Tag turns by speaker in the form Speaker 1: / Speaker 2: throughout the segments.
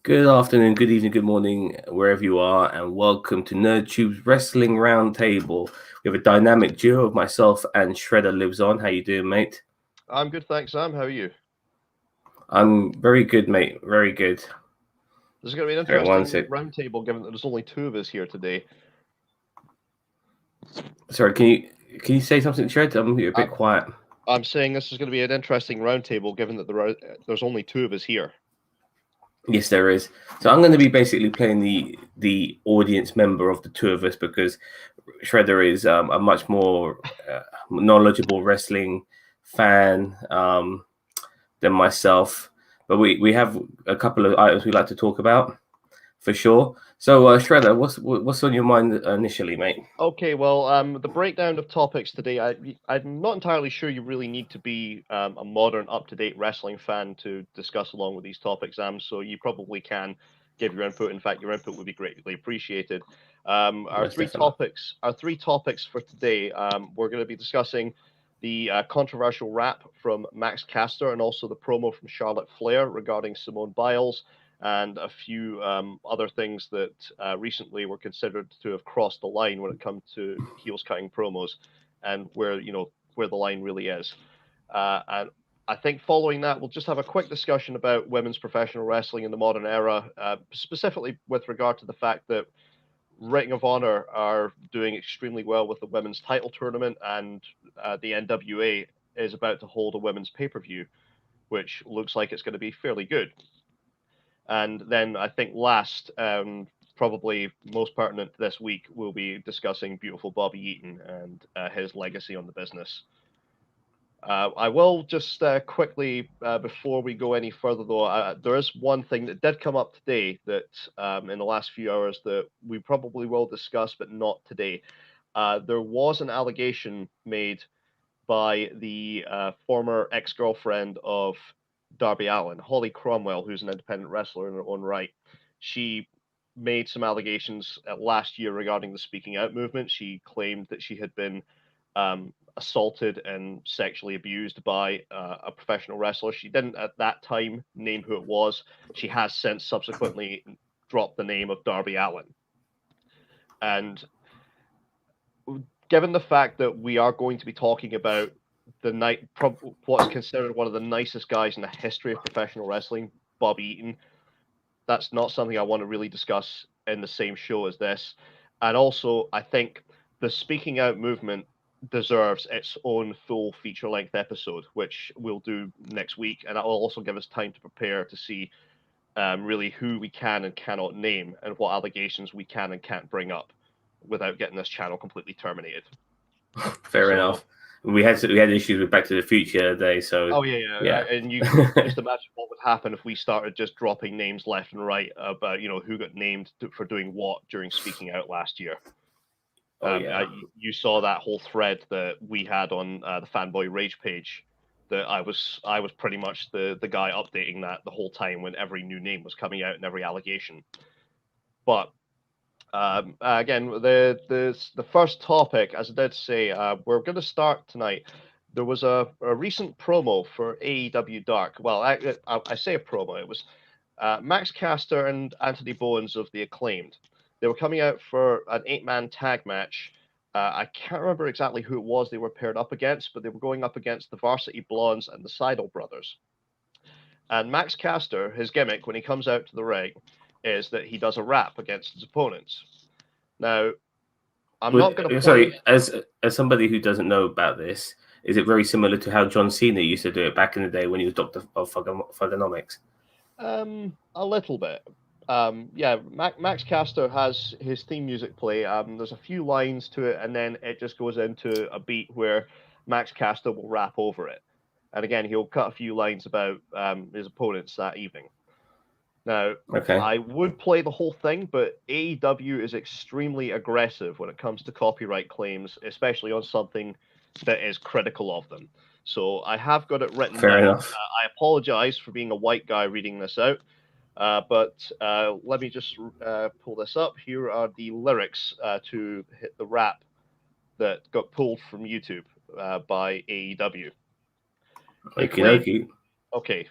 Speaker 1: Good afternoon, good evening, good morning, wherever you are, and welcome to NerdTube's Wrestling Roundtable. We have a dynamic duo of myself and Shredder lives on. How you doing, mate?
Speaker 2: I'm good, thanks, Sam. How are you?
Speaker 1: I'm very good, mate. Very good.
Speaker 2: This is going to be an
Speaker 1: All right, one
Speaker 2: interesting
Speaker 1: sec.
Speaker 2: roundtable, given that there's only two of us here today.
Speaker 1: Sorry, can you say something, Shred? You're a bit
Speaker 2: I'm,
Speaker 1: quiet.
Speaker 2: I'm saying this is going to be an interesting roundtable, given that there's only two of us here.
Speaker 1: Yes, there is. So I'm going to be basically playing the audience member of the two of us because Shredder is a much more knowledgeable wrestling fan than myself. But we have a couple of items we'd like to talk about for sure. So Shredder, what's on your mind initially, mate?
Speaker 2: Okay, well, the breakdown of topics today, I'm not entirely sure you really need to be a modern, up-to-date wrestling fan to discuss along with these topics, Sam. So you probably can give your input. In fact, your input would be greatly appreciated. Our
Speaker 1: Most
Speaker 2: three
Speaker 1: definitely.
Speaker 2: topics, our three topics for today, we're going to be discussing the controversial rap from Max Caster and also the promo from Charlotte Flair regarding Simone Biles and a few other things that recently were considered to have crossed the line when it comes to heels cutting promos and where the line really is. And I think following that, we'll just have a quick discussion about women's professional wrestling in the modern era, specifically with regard to the fact that Ring of Honor are doing extremely well with the women's title tournament, and the NWA is about to hold a women's pay per view, which looks like it's going to be fairly good. And then I think last, probably most pertinent this week, we'll be discussing beautiful Bobby Eaton and his legacy on the business. I will just quickly, before we go any further, though, there is one thing that did come up today that in the last few hours that we probably will discuss, but not today. There was an allegation made by the former ex girlfriend of Darby Allin, Holly Cromwell, who's an independent wrestler in her own right. She made some allegations last year regarding the speaking out movement. She claimed that she had been assaulted and sexually abused by a professional wrestler. She didn't at that time name who it was. She has since subsequently dropped the name of Darby Allin. And given the fact that we are going to be talking about what's considered one of the nicest guys in the history of professional wrestling, Bobby Eaton, that's not something I want to really discuss in the same show as this. And also, I think the speaking out movement deserves its own full feature length episode, which we'll do next week. And that will also give us time to prepare to see really who we can and cannot name and what allegations we can and can't bring up without getting this channel completely terminated.
Speaker 1: Fair
Speaker 2: So,
Speaker 1: enough. We had issues with Back to the Future today, so
Speaker 2: oh yeah,
Speaker 1: yeah.
Speaker 2: and you can just imagine what would happen if we started just dropping names left and right about who got named for doing what during speaking out last year.
Speaker 1: Oh yeah.
Speaker 2: You saw that whole thread that we had on the Fanboy Rage page. That I was pretty much the guy updating that the whole time when every new name was coming out and every allegation. But again, the first topic, as I did say, we're going to start tonight. There was a recent promo for AEW Dark. Well, I say a promo. It was Max Caster and Anthony Bowens of the Acclaimed. They were coming out for an 8-man tag match. I can't remember exactly who it was they were paired up against, but they were going up against the Varsity Blondes and the Seidel brothers. And Max Caster, his gimmick when he comes out to the ring, is that he does a rap against his opponents. Now, I'm not going to play.
Speaker 1: Sorry, as somebody who doesn't know about this, is it very similar to how John Cena used to do it back in the day when he was Doctor of Thugonomics?
Speaker 2: A little bit. Yeah, Max Caster has his theme music play. There's a few lines to it, and then it just goes into a beat where Max Caster will rap over it. And again, he'll cut a few lines about his opponents that evening. Now,
Speaker 1: Okay,
Speaker 2: I would play the whole thing, but AEW is extremely aggressive when it comes to copyright claims, especially on something that is critical of them. So I have got it written
Speaker 1: fair
Speaker 2: down.
Speaker 1: enough.
Speaker 2: I apologize for being a white guy reading this out, but let me just pull this up. Here are the lyrics to hit the rap that got pulled from YouTube by AEW. They
Speaker 1: Okie
Speaker 2: claim
Speaker 1: dokie.
Speaker 2: Okay.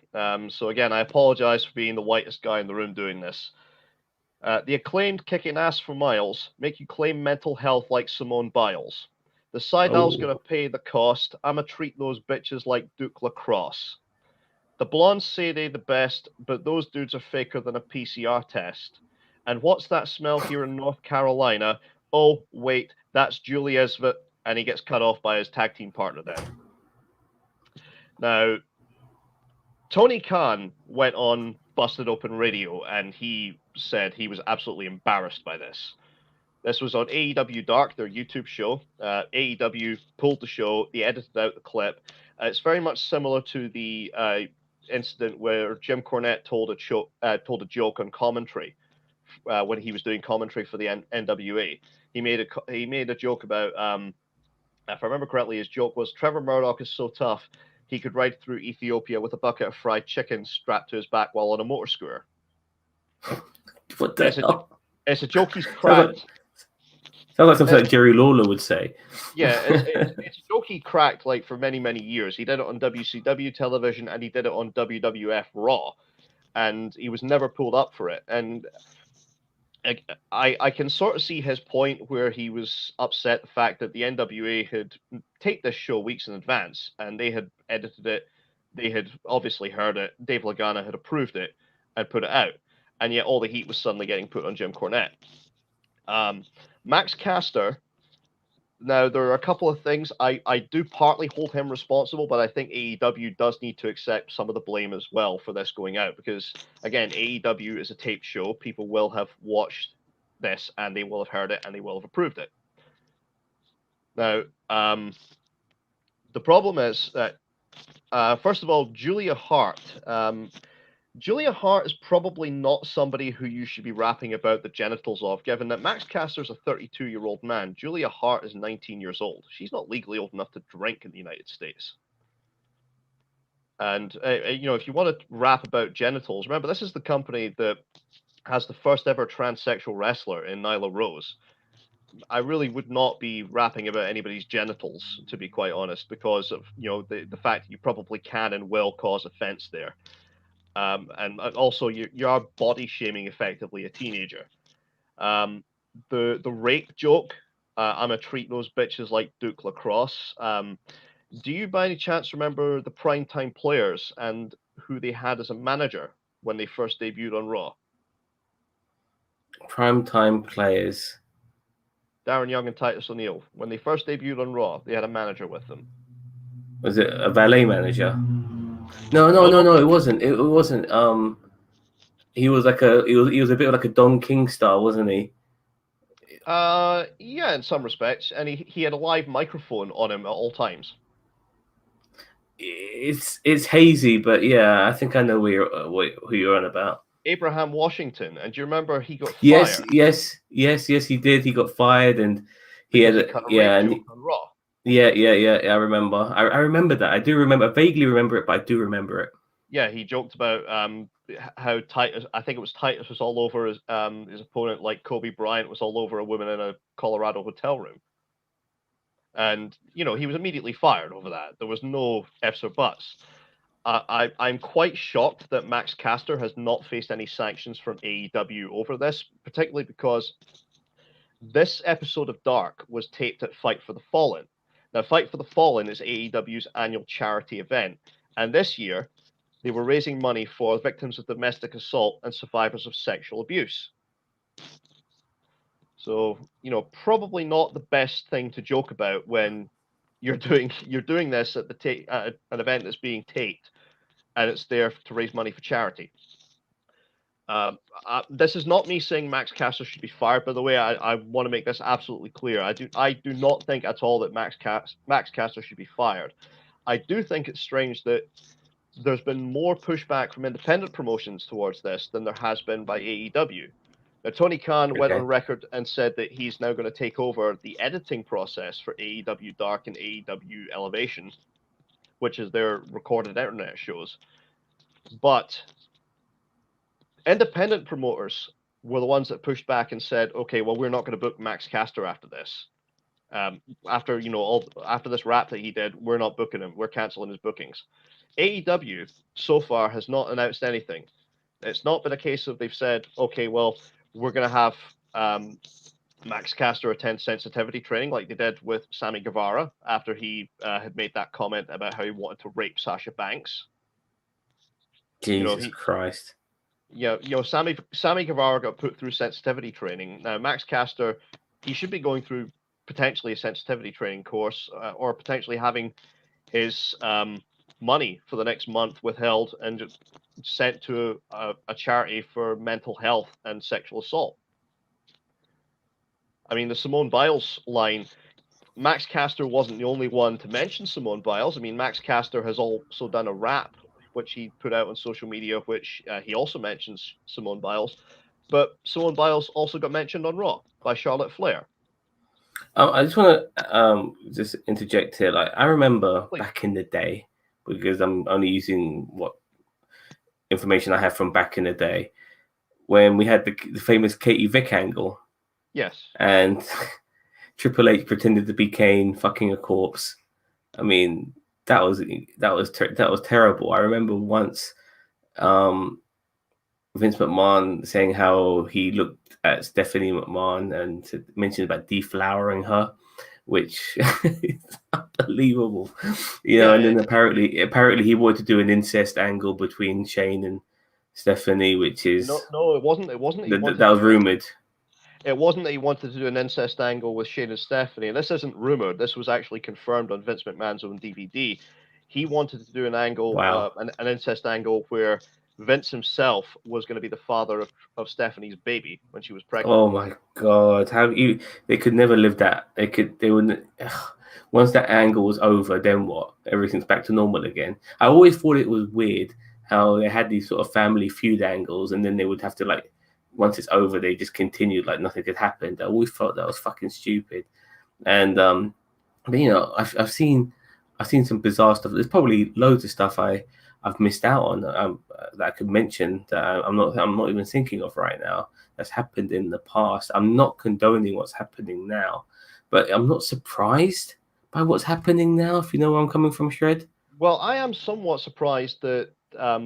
Speaker 2: So again, I apologize for being the whitest guy in the room doing this. The acclaimed kicking ass for miles make you claim mental health like Simone Biles. The Seidal's
Speaker 1: Oh,
Speaker 2: gonna pay the cost. I'ma treat those bitches like Duke Lacrosse. The blondes say they the best, but those dudes are faker than a PCR test. And what's that smell here in North Carolina? Oh, wait, that's Julie Isvet, and he gets cut off by his tag team partner then. Now, Tony Khan went on Busted Open Radio, and he said he was absolutely embarrassed by this. This was on AEW Dark, their YouTube show. AEW pulled the show, they edited out the clip. It's very much similar to the incident where Jim Cornette told a joke on commentary when he was doing commentary for the NWA. He made a joke about, if I remember correctly, his joke was Trevor Murdoch is so tough he could ride through Ethiopia with a bucket of fried chicken strapped to his back while on a motor scooter.
Speaker 1: what the hell?
Speaker 2: It's a joke he's
Speaker 1: Sounds like,
Speaker 2: cracked.
Speaker 1: sounds like something like Jerry Lawler would say.
Speaker 2: Yeah, it's a joke he cracked like for many, many years. He did it on WCW television and he did it on WWF Raw, and he was never pulled up for it. And I can sort of see his point where he was upset the fact that the NWA had taped this show weeks in advance and they had edited it. They had obviously heard it. Dave Lagana had approved it and put it out, and yet all the heat was suddenly getting put on Jim Cornette. Max Caster. Now, there are a couple of things. I do partly hold him responsible, but I think AEW does need to accept some of the blame as well for this going out because, again, AEW is a taped show. People will have watched this and they will have heard it and they will have approved it. Now, the problem is that, first of all, Julia Hart. Julia Hart is probably not somebody who you should be rapping about the genitals of, given that Max Caster's a 32-year-old man. Julia Hart is 19 years old. She's not legally old enough to drink in the United States. And, if you want to rap about genitals, remember, this is the company that has the first ever transsexual wrestler in Nyla Rose. I really would not be rapping about anybody's genitals, to be quite honest, because of, the fact that you probably can and will cause offense there. And also you are body shaming effectively a teenager. The rape joke, I'm gonna treat those bitches like Duke Lacrosse. Do you by any chance remember the Primetime Players and who they had as a manager when they first debuted on Raw?
Speaker 1: Primetime players.
Speaker 2: Darren Young and Titus O'Neil. When they first debuted on Raw, they had a manager with them.
Speaker 1: Was it a valet manager? No. It wasn't. It wasn't. He was like he was a bit like a Don King style, wasn't he?
Speaker 2: Yeah, in some respects, and he had a live microphone on him at all times.
Speaker 1: It's hazy, but yeah, I think I know who you're on about.
Speaker 2: Abraham Washington, and do you remember he got
Speaker 1: Yes,
Speaker 2: fired?
Speaker 1: yes, he did. He got fired, and he had
Speaker 2: Cut a
Speaker 1: yeah,
Speaker 2: rape
Speaker 1: and
Speaker 2: joke on Raw.
Speaker 1: yeah. I remember. I remember that. I do remember. I vaguely remember it, but I do remember it.
Speaker 2: Yeah, he joked about how Titus. I think it was Titus was all over his opponent, like Kobe Bryant was all over a woman in a Colorado hotel room, and he was immediately fired over that. There was no ifs or buts. I'm quite shocked that Max Caster has not faced any sanctions from AEW over this, particularly because this episode of Dark was taped at Fight for the Fallen. Now, Fight for the Fallen is AEW's annual charity event, and this year they were raising money for victims of domestic assault and survivors of sexual abuse. So, probably not the best thing to joke about when you're doing this at at an event that's being taped, and it's there to raise money for charity. This is not me saying Max Caster should be fired. By the way, I want to make this absolutely clear. I do not think at all that Max Caster should be fired. I do think it's strange that there's been more pushback from independent promotions towards this than there has been by AEW. Now, Tony Khan went on record and said that he's now going to take over the editing process for AEW Dark and AEW Elevation, which is their recorded internet shows. But independent promoters were the ones that pushed back and said, okay, well, we're not going to book Max Caster after this. After this rap that he did, we're not booking him. We're canceling his bookings. AEW so far has not announced anything. It's not been a case of they've said, okay, well, we're going to have Max Caster attend sensitivity training like they did with Sammy Guevara after he had made that comment about how he wanted to rape Sasha Banks.
Speaker 1: Jesus Christ.
Speaker 2: Sammy Guevara got put through sensitivity training. Now, Max Caster, he should be going through potentially a sensitivity training course or potentially having his money for the next month withheld and sent to a charity for mental health and sexual assault. I mean, the Simone Biles line, Max Caster wasn't the only one to mention Simone Biles. I mean, Max Caster has also done a rap, which he put out on social media, which he also mentions Simone Biles. But Simone Biles also got mentioned on Raw by Charlotte Flair.
Speaker 1: I just want to just interject here. Like, I remember back in the day, because I'm only using what information I have from back in the day, when we had the famous Katie Vick angle.
Speaker 2: Yes.
Speaker 1: And Triple H pretended to be Kane fucking a corpse. I mean, that was terrible. I remember once Vince McMahon saying how he looked at Stephanie McMahon and mentioned about deflowering her, which is unbelievable. And then apparently he wanted to do an incest angle between Shane and Stephanie, which is
Speaker 2: no, it wasn't. That
Speaker 1: was rumored.
Speaker 2: It wasn't that he wanted to do an incest angle with Shane and Stephanie, and this isn't rumored. This was actually confirmed on Vince McMahon's own DVD. He wanted to do an angle, an incest angle, where Vince himself was going to be the father of Stephanie's baby when she was pregnant.
Speaker 1: Oh my God! They could never live that. They wouldn't. Once that angle was over, then what? Everything's back to normal again. I always thought it was weird how they had these sort of family feud angles, and then they would have to once it's over, they just continued like nothing had happened. I always thought that was fucking stupid. And but I've seen some bizarre stuff. There's probably loads of stuff I've missed out on that I could mention that I'm not even thinking of right now. That's happened in the past. I'm not condoning what's happening now, but I'm not surprised by what's happening now. If you know where I'm coming from, Shred.
Speaker 2: Well, I am somewhat surprised that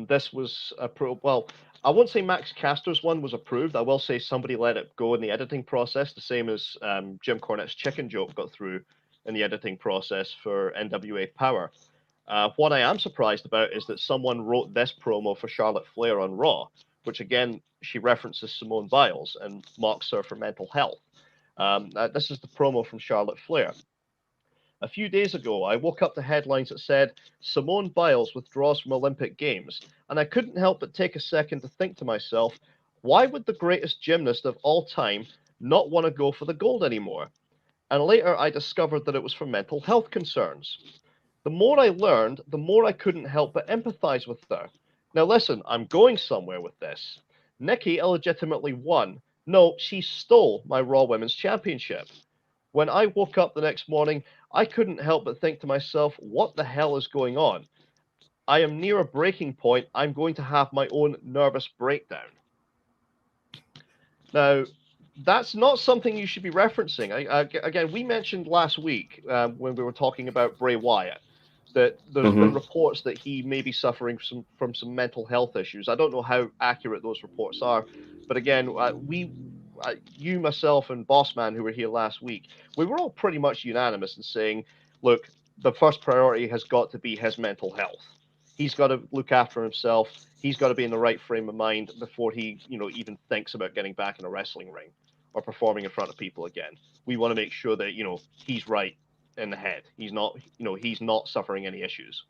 Speaker 2: this was well. I won't say Max Caster's one was approved. I will say somebody let it go in the editing process, the same as Jim Cornette's chicken joke got through in the editing process for NWA Power. What I am surprised about is that someone wrote this promo for Charlotte Flair on Raw, which again, she references Simone Biles and mocks her for mental health. This is the promo from Charlotte Flair. A few days ago, I woke up to headlines that said, Simone Biles withdraws from Olympic Games, and I couldn't help but take a second to think to myself, why would the greatest gymnast of all time not want to go for the gold anymore? And later I discovered that it was for mental health concerns. The more I learned, the more I couldn't help but empathize with her. Now listen, I'm going somewhere with this. Nikki illegitimately won. No, she stole my Raw Women's Championship. When I woke up the next morning, I couldn't help but think to myself, what the hell is going on? I am near a breaking point. I'm going to have my own nervous breakdown. Now, that's not something you should be referencing. Again, we mentioned last week when we were talking about Bray Wyatt that there's been reports that he may be suffering from some mental health issues. I don't know how accurate those reports are, but again, you, myself, and Bossman, who were here last week, we were all pretty much unanimous in saying, look, the first priority has got to be his mental health. He's got to look after himself. He's got to be in the right frame of mind before he, even thinks about getting back in a wrestling ring or performing in front of people again. We want to make sure that, he's right in the head. He's not, he's not suffering any issues.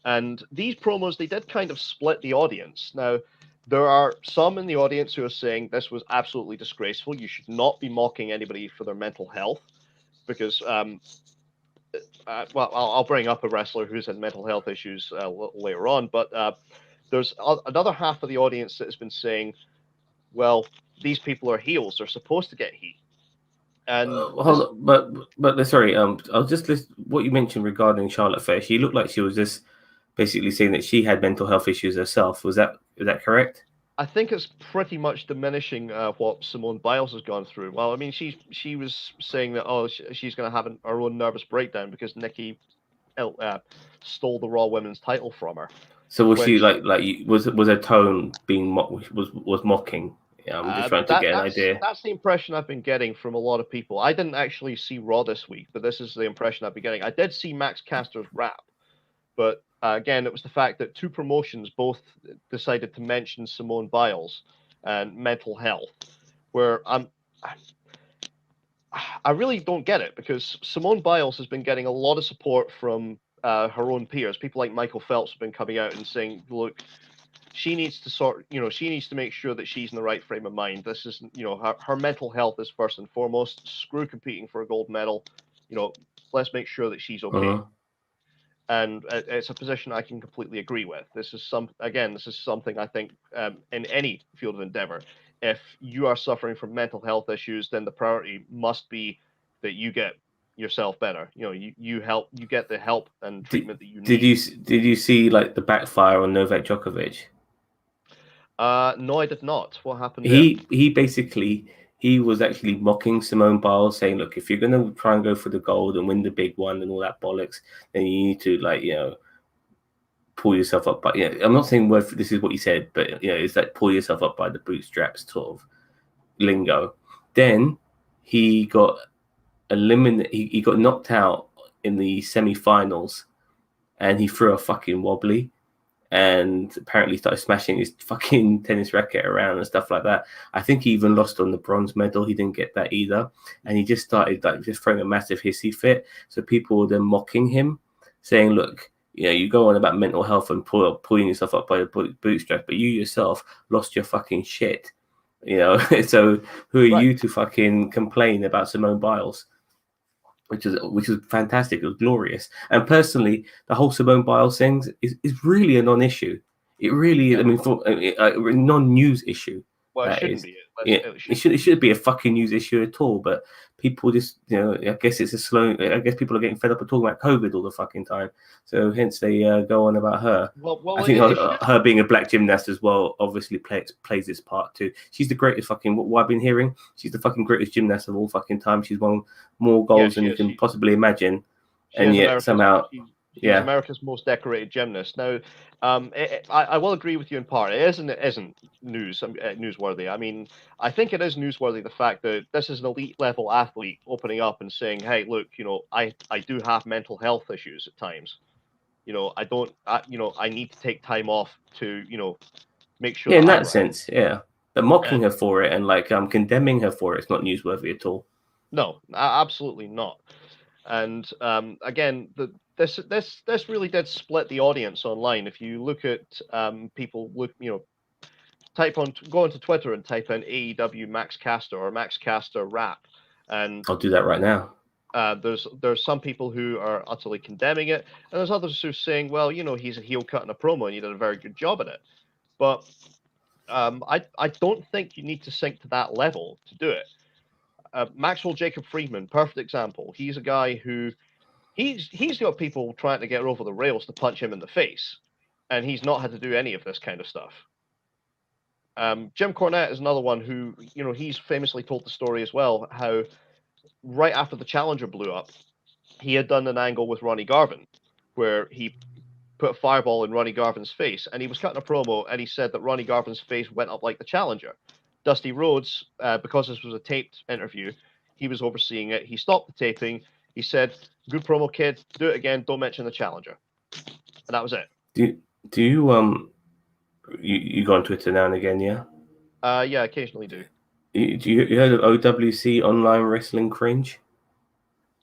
Speaker 2: And these promos, they did kind of split the audience. Now, there are some in the audience who are saying this was absolutely disgraceful. You should not be mocking anybody for their mental health because, I'll bring up a wrestler who's had mental health issues later on, but there's another half of the audience that has been saying, well, these people are heels. They're supposed to get heat. And
Speaker 1: but sorry, I'll just list what you mentioned regarding Charlotte Flair. She looked like she was just basically saying that she had mental health issues herself. Is that correct?
Speaker 2: I think it's pretty much diminishing what Simone Biles has gone through. Well, I mean, she was saying that she's going to have her own nervous breakdown because Nikki stole the Raw Women's title from her.
Speaker 1: So was she
Speaker 2: Which
Speaker 1: was her tone being was mocking? Yeah, I'm just trying to get an idea.
Speaker 2: that's the impression I've been getting from a lot of people. I didn't actually see Raw this week, but this is the impression I've been getting. I did see Max Caster's rap, but again, it was the fact that two promotions both decided to mention Simone Biles and mental health, where I really don't get it because Simone Biles has been getting a lot of support from her own peers. People like Michael Phelps have been coming out and saying, look, she needs to she needs to make sure that she's in the right frame of mind. This is, her mental health is first and foremost. Screw competing for a gold medal. Let's make sure that she's okay.
Speaker 1: Uh-huh.
Speaker 2: And it's a position I can completely agree with. This is something I think in any field of endeavor, if you are suffering from mental health issues, then the priority must be that you get yourself better. You get the help and treatment that you
Speaker 1: Did
Speaker 2: need.
Speaker 1: you see like the backfire on Novak Djokovic?
Speaker 2: No, I did not. What happened there?
Speaker 1: He basically he was actually mocking Simone Biles, saying, "Look, if you're gonna try and go for the gold and win the big one and all that bollocks, then you need to pull yourself up." But I'm not saying this is what he said, but it's like pull yourself up by the bootstraps sort of lingo. Then he got eliminated. He got knocked out in the semi-finals, and he threw a fucking wobbly. And apparently started smashing his fucking tennis racket around and stuff like that. I think he even lost on the bronze medal. He didn't get that either. And he just started just throwing a massive hissy fit. So people were then mocking him, saying, look, you go on about mental health and pulling yourself up by the bootstrap, but you yourself lost your fucking shit. So who are you to fucking complain about Simone Biles? Which is fantastic. It was glorious. And personally, the whole Simone Biles thing is really a non-issue. It really, I mean, for a non-news issue.
Speaker 2: Well, it
Speaker 1: That
Speaker 2: shouldn't
Speaker 1: is,
Speaker 2: be.
Speaker 1: it should be a fucking news issue at all. But people just, I guess it's a slow. I guess people are getting fed up of talking about COVID all the fucking time. So hence they go on about her.
Speaker 2: Well,
Speaker 1: I think
Speaker 2: it should.
Speaker 1: her being a black gymnast as well obviously plays its part too. She's the greatest fucking. What I've been hearing, she's the fucking greatest gymnast of all fucking time. She's won more goals than you can possibly imagine, and yet somehow,
Speaker 2: she's America's most decorated gymnast. Now, I will agree with you in part. It isn't newsworthy. I mean, I think it is newsworthy the fact that this is an elite level athlete opening up and saying, "Hey, look, I do have mental health issues at times. I need to take time off to make sure that
Speaker 1: in
Speaker 2: I'm
Speaker 1: that
Speaker 2: right."
Speaker 1: sense, yeah. But mocking her for it and condemning her for it's not newsworthy at all.
Speaker 2: No, absolutely not. And again, this really did split the audience online. If you look at people go onto Twitter and type in AEW Max Caster or Max Caster rap, and
Speaker 1: I'll do that right now.
Speaker 2: There's some people who are utterly condemning it, and there's others who are saying, well, he's a heel cutting a promo and he did a very good job at it. But I don't think you need to sink to that level to do it. Maxwell Jacob Friedman, perfect example. He's a guy who he's got people trying to get over the rails to punch him in the face, and he's not had to do any of this kind of stuff. Jim Cornette is another one who, he's famously told the story as well, how right after the Challenger blew up, he had done an angle with Ronnie Garvin where he put a fireball in Ronnie Garvin's face, and he was cutting a promo, and he said that Ronnie Garvin's face went up like the Challenger. Dusty Rhodes, because this was a taped interview, he was overseeing it. He stopped the taping. He said, "Good promo, kid. Do it again. Don't mention the Challenger." And that was it.
Speaker 1: Do you go on Twitter now and again? Yeah.
Speaker 2: Yeah, occasionally do.
Speaker 1: You heard of OWC Online Wrestling Cringe?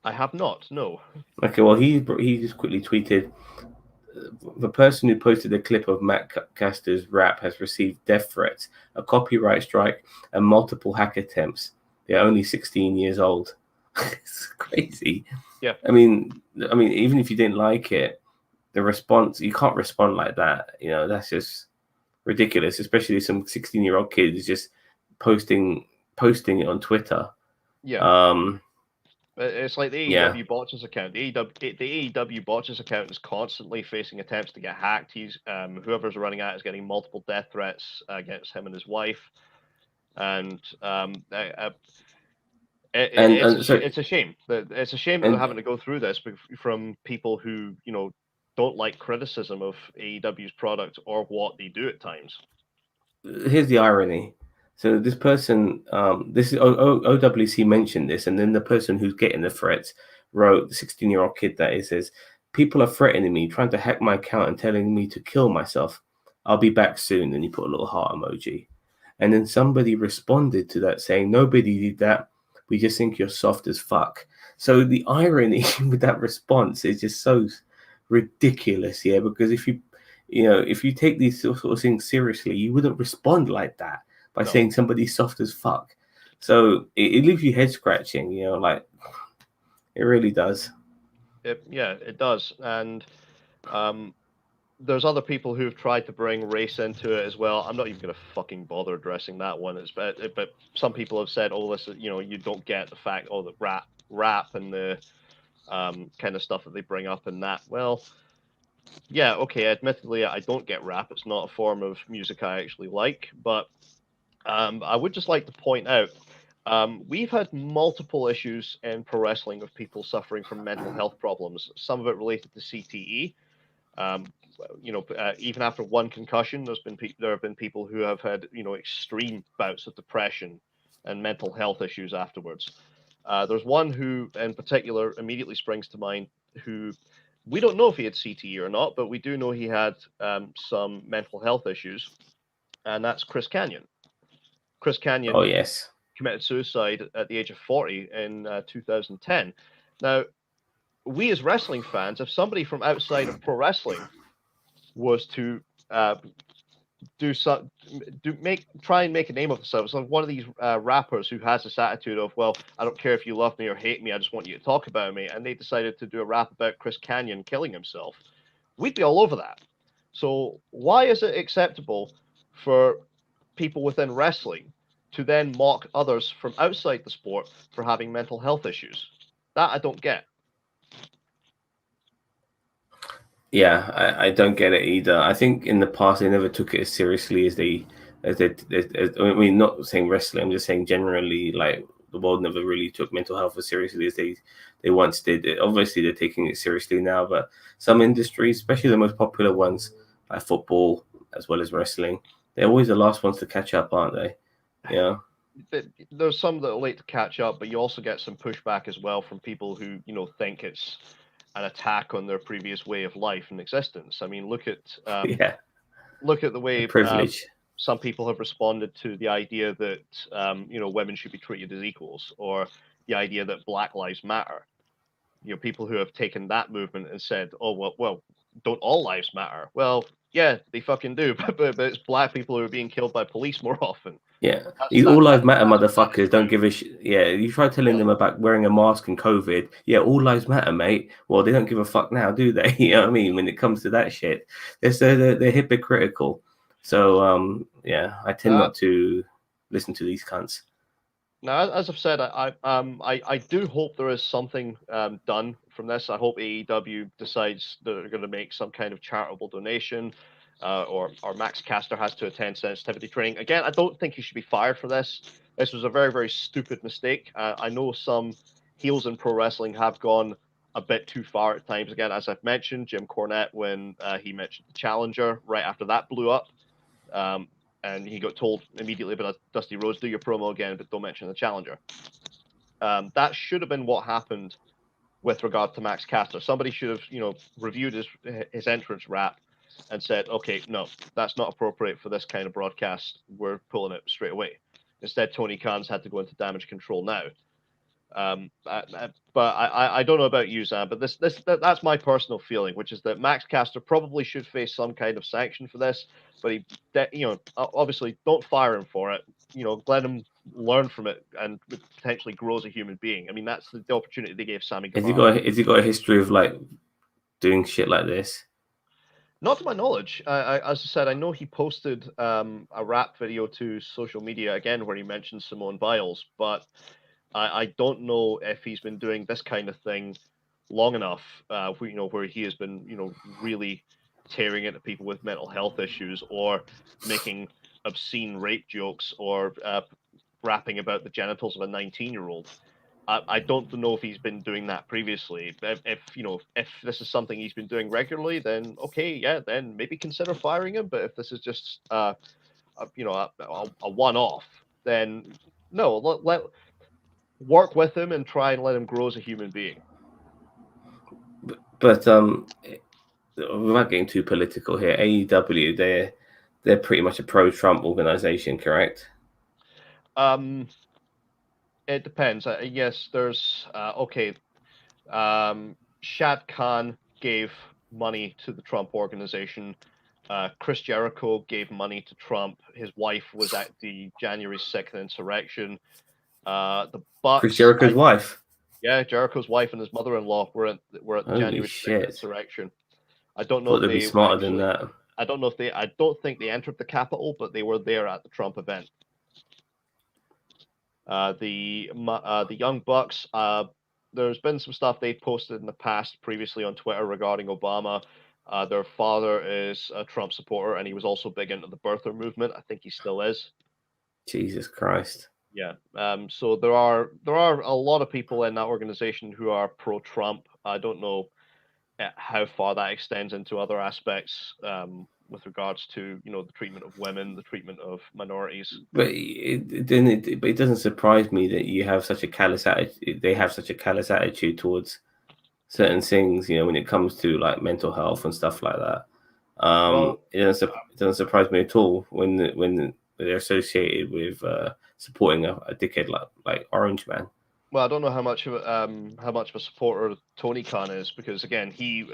Speaker 2: I have not. No.
Speaker 1: Okay, well he just quickly tweeted, the person who posted a clip of Matt Caster's rap has received death threats, a copyright strike, and multiple hack attempts. They're only 16 years old. It's crazy.
Speaker 2: Yeah.
Speaker 1: I mean, even if you didn't like it, the response, you can't respond like that. That's just ridiculous, especially some 16-year-old kid is just posting it on Twitter.
Speaker 2: Yeah. It's like the AEW botches account. The AEW botches account is constantly facing attempts to get hacked. He's whoever's running it is getting multiple death threats against him and his wife. And It's a shame that we're
Speaker 1: and
Speaker 2: having to go through this from people who don't like criticism of AEW's product or what they do at times.
Speaker 1: here's the irony. So this person, this is OWC mentioned this, and then the person who's getting the threats wrote, the 16-year-old kid that is, says, people are threatening me, trying to hack my account and telling me to kill myself. I'll be back soon. And he put a little heart emoji. And then somebody responded to that saying, nobody did that. We just think you're soft as fuck. So the irony with that response is just so ridiculous, yeah, because if you take these sort of things seriously, you wouldn't respond like that by
Speaker 2: No.
Speaker 1: saying somebody's soft as fuck. So it leaves you head scratching, like it really does.
Speaker 2: It does. And there's other people who've tried to bring race into it as well. I'm not even going to fucking bother addressing that one. But some people have said, oh, this is, you don't get the fact, the rap and the kind of stuff that they bring up in that. Well, yeah, okay, admittedly, I don't get rap. It's not a form of music I actually like. But I would just like to point out we've had multiple issues in pro wrestling of people suffering from mental health problems, some of it related to CTE. Um, even after one concussion, there have been people who have had extreme bouts of depression and mental health issues afterwards. There's one who, in particular, immediately springs to mind, who we don't know if he had CTE or not, but we do know he had some mental health issues, and that's Chris Canyon. Chris
Speaker 1: Oh
Speaker 2: Canyon
Speaker 1: yes.
Speaker 2: committed suicide at the age of 40 in 2010. Now, we as wrestling fans, if somebody from outside of pro wrestling was to uh, try and make a name of themselves, like one of these rappers who has this attitude of, well, I don't care if you love me or hate me, I just want you to talk about me, and they decided to do a rap about Chris Canyon killing himself, we'd be all over that. So why is it acceptable for people within wrestling to then mock others from outside the sport for having mental health issues? That I don't get.
Speaker 1: Yeah, I don't get it either. I think in the past they never took it as seriously I mean, not saying wrestling, I'm just saying generally, like the world never really took mental health as seriously as they once did. Obviously, they're taking it seriously now, but some industries, especially the most popular ones, like football as well as wrestling, they're always the last ones to catch up, aren't they? Yeah.
Speaker 2: There's some that are late to catch up, but you also get some pushback as well from people who think it's an attack on their previous way of life and existence. I mean,
Speaker 1: Yeah.
Speaker 2: look at the
Speaker 1: The
Speaker 2: way
Speaker 1: privilege.
Speaker 2: some people have responded to the idea that women should be treated as equals, or the idea that Black Lives Matter. People who have taken that movement and said, "Oh well, don't all lives matter?" Well, yeah, they fucking do, but it's black people who are being killed by police more often.
Speaker 1: Yeah,
Speaker 2: That's
Speaker 1: these
Speaker 2: that,
Speaker 1: all
Speaker 2: that
Speaker 1: lives matter
Speaker 2: that's what that is
Speaker 1: motherfuckers don't
Speaker 2: about.
Speaker 1: give a shit. Yeah, you try telling
Speaker 2: Yeah.
Speaker 1: them about wearing a mask and COVID. Yeah, all lives matter, mate. Well, they don't give a fuck now, do they? You know what I mean? When it comes to that shit, they're hypocritical. So yeah, I tend
Speaker 2: Uh,
Speaker 1: not to listen to these cunts.
Speaker 2: Now, as I've said, I do hope there is something done from this. I hope AEW decides that they're going to make some kind of charitable donation, or Max Caster has to attend sensitivity training. Again, I don't think he should be fired for this. This was a very, very stupid mistake. I know some heels in pro wrestling have gone a bit too far at times. Again, as I've mentioned, Jim Cornette, when he mentioned the Challenger, right after that blew up. Um, and he got told immediately by Dusty Rhodes, do your promo again, but don't mention the challenger. That should have been what happened with regard to Max Caster. Somebody should have, reviewed his entrance rap and said, okay, no, that's not appropriate for this kind of broadcast. We're pulling it straight away. Instead, Tony Khan's had to go into damage control now. But I don't know about you, Sam, but that's my personal feeling, which is that Max Caster probably should face some kind of sanction for this. But obviously don't fire him for it. Let him learn from it and potentially grow as a human being. I mean, that's the opportunity they gave Sammy Guevara.
Speaker 1: Has he got a history of like doing shit like this?
Speaker 2: Not to my knowledge. As I said, I know he posted a rap video to social media again where he mentioned Simone Biles, but I don't know if he's been doing this kind of thing long enough, where he has been, really tearing into people with mental health issues, or making obscene rape jokes, or rapping about the genitals of a 19-year-old. I don't know if he's been doing that previously. If this is something he's been doing regularly, then okay, yeah, then maybe consider firing him. But if this is just a one-off, then no, let work with him and try and let him grow as a human being.
Speaker 1: But without getting too political here, AEW they're pretty much a pro-Trump organization, correct?
Speaker 2: It depends. Yes, there's okay. Shad Khan gave money to the Trump organization. Chris Jericho gave money to Trump. His wife was at the January 6th insurrection. The
Speaker 1: Chris
Speaker 2: Bucks,
Speaker 1: Jericho's wife.
Speaker 2: yeah, Jericho's wife and his mother-in-law were at the
Speaker 1: Holy
Speaker 2: January 6th
Speaker 1: shit!
Speaker 2: insurrection. I don't know
Speaker 1: Thought
Speaker 2: if
Speaker 1: they'd be
Speaker 2: they
Speaker 1: smarter than
Speaker 2: actually.
Speaker 1: that.
Speaker 2: I don't know if they. I don't think they entered the Capitol, but they were there at the Trump event. The Young Bucks. There's been some stuff they've posted in the past previously on Twitter regarding Obama. Their father is a Trump supporter, and he was also big into the birther movement. I think he still is.
Speaker 1: Jesus Christ.
Speaker 2: Yeah. So there are a lot of people in that organization who are pro-Trump. I don't know how far that extends into other aspects with regards to the treatment of women, the treatment of minorities.
Speaker 1: But it doesn't surprise me that you have such a callous attitude. They have such a callous attitude towards certain things, when it comes to like mental health and stuff like that.
Speaker 2: Well,
Speaker 1: It doesn't surprise me at all when they're associated with supporting a dickhead like Orange Man.
Speaker 2: Well, I don't know how much of a supporter Tony Khan is because again he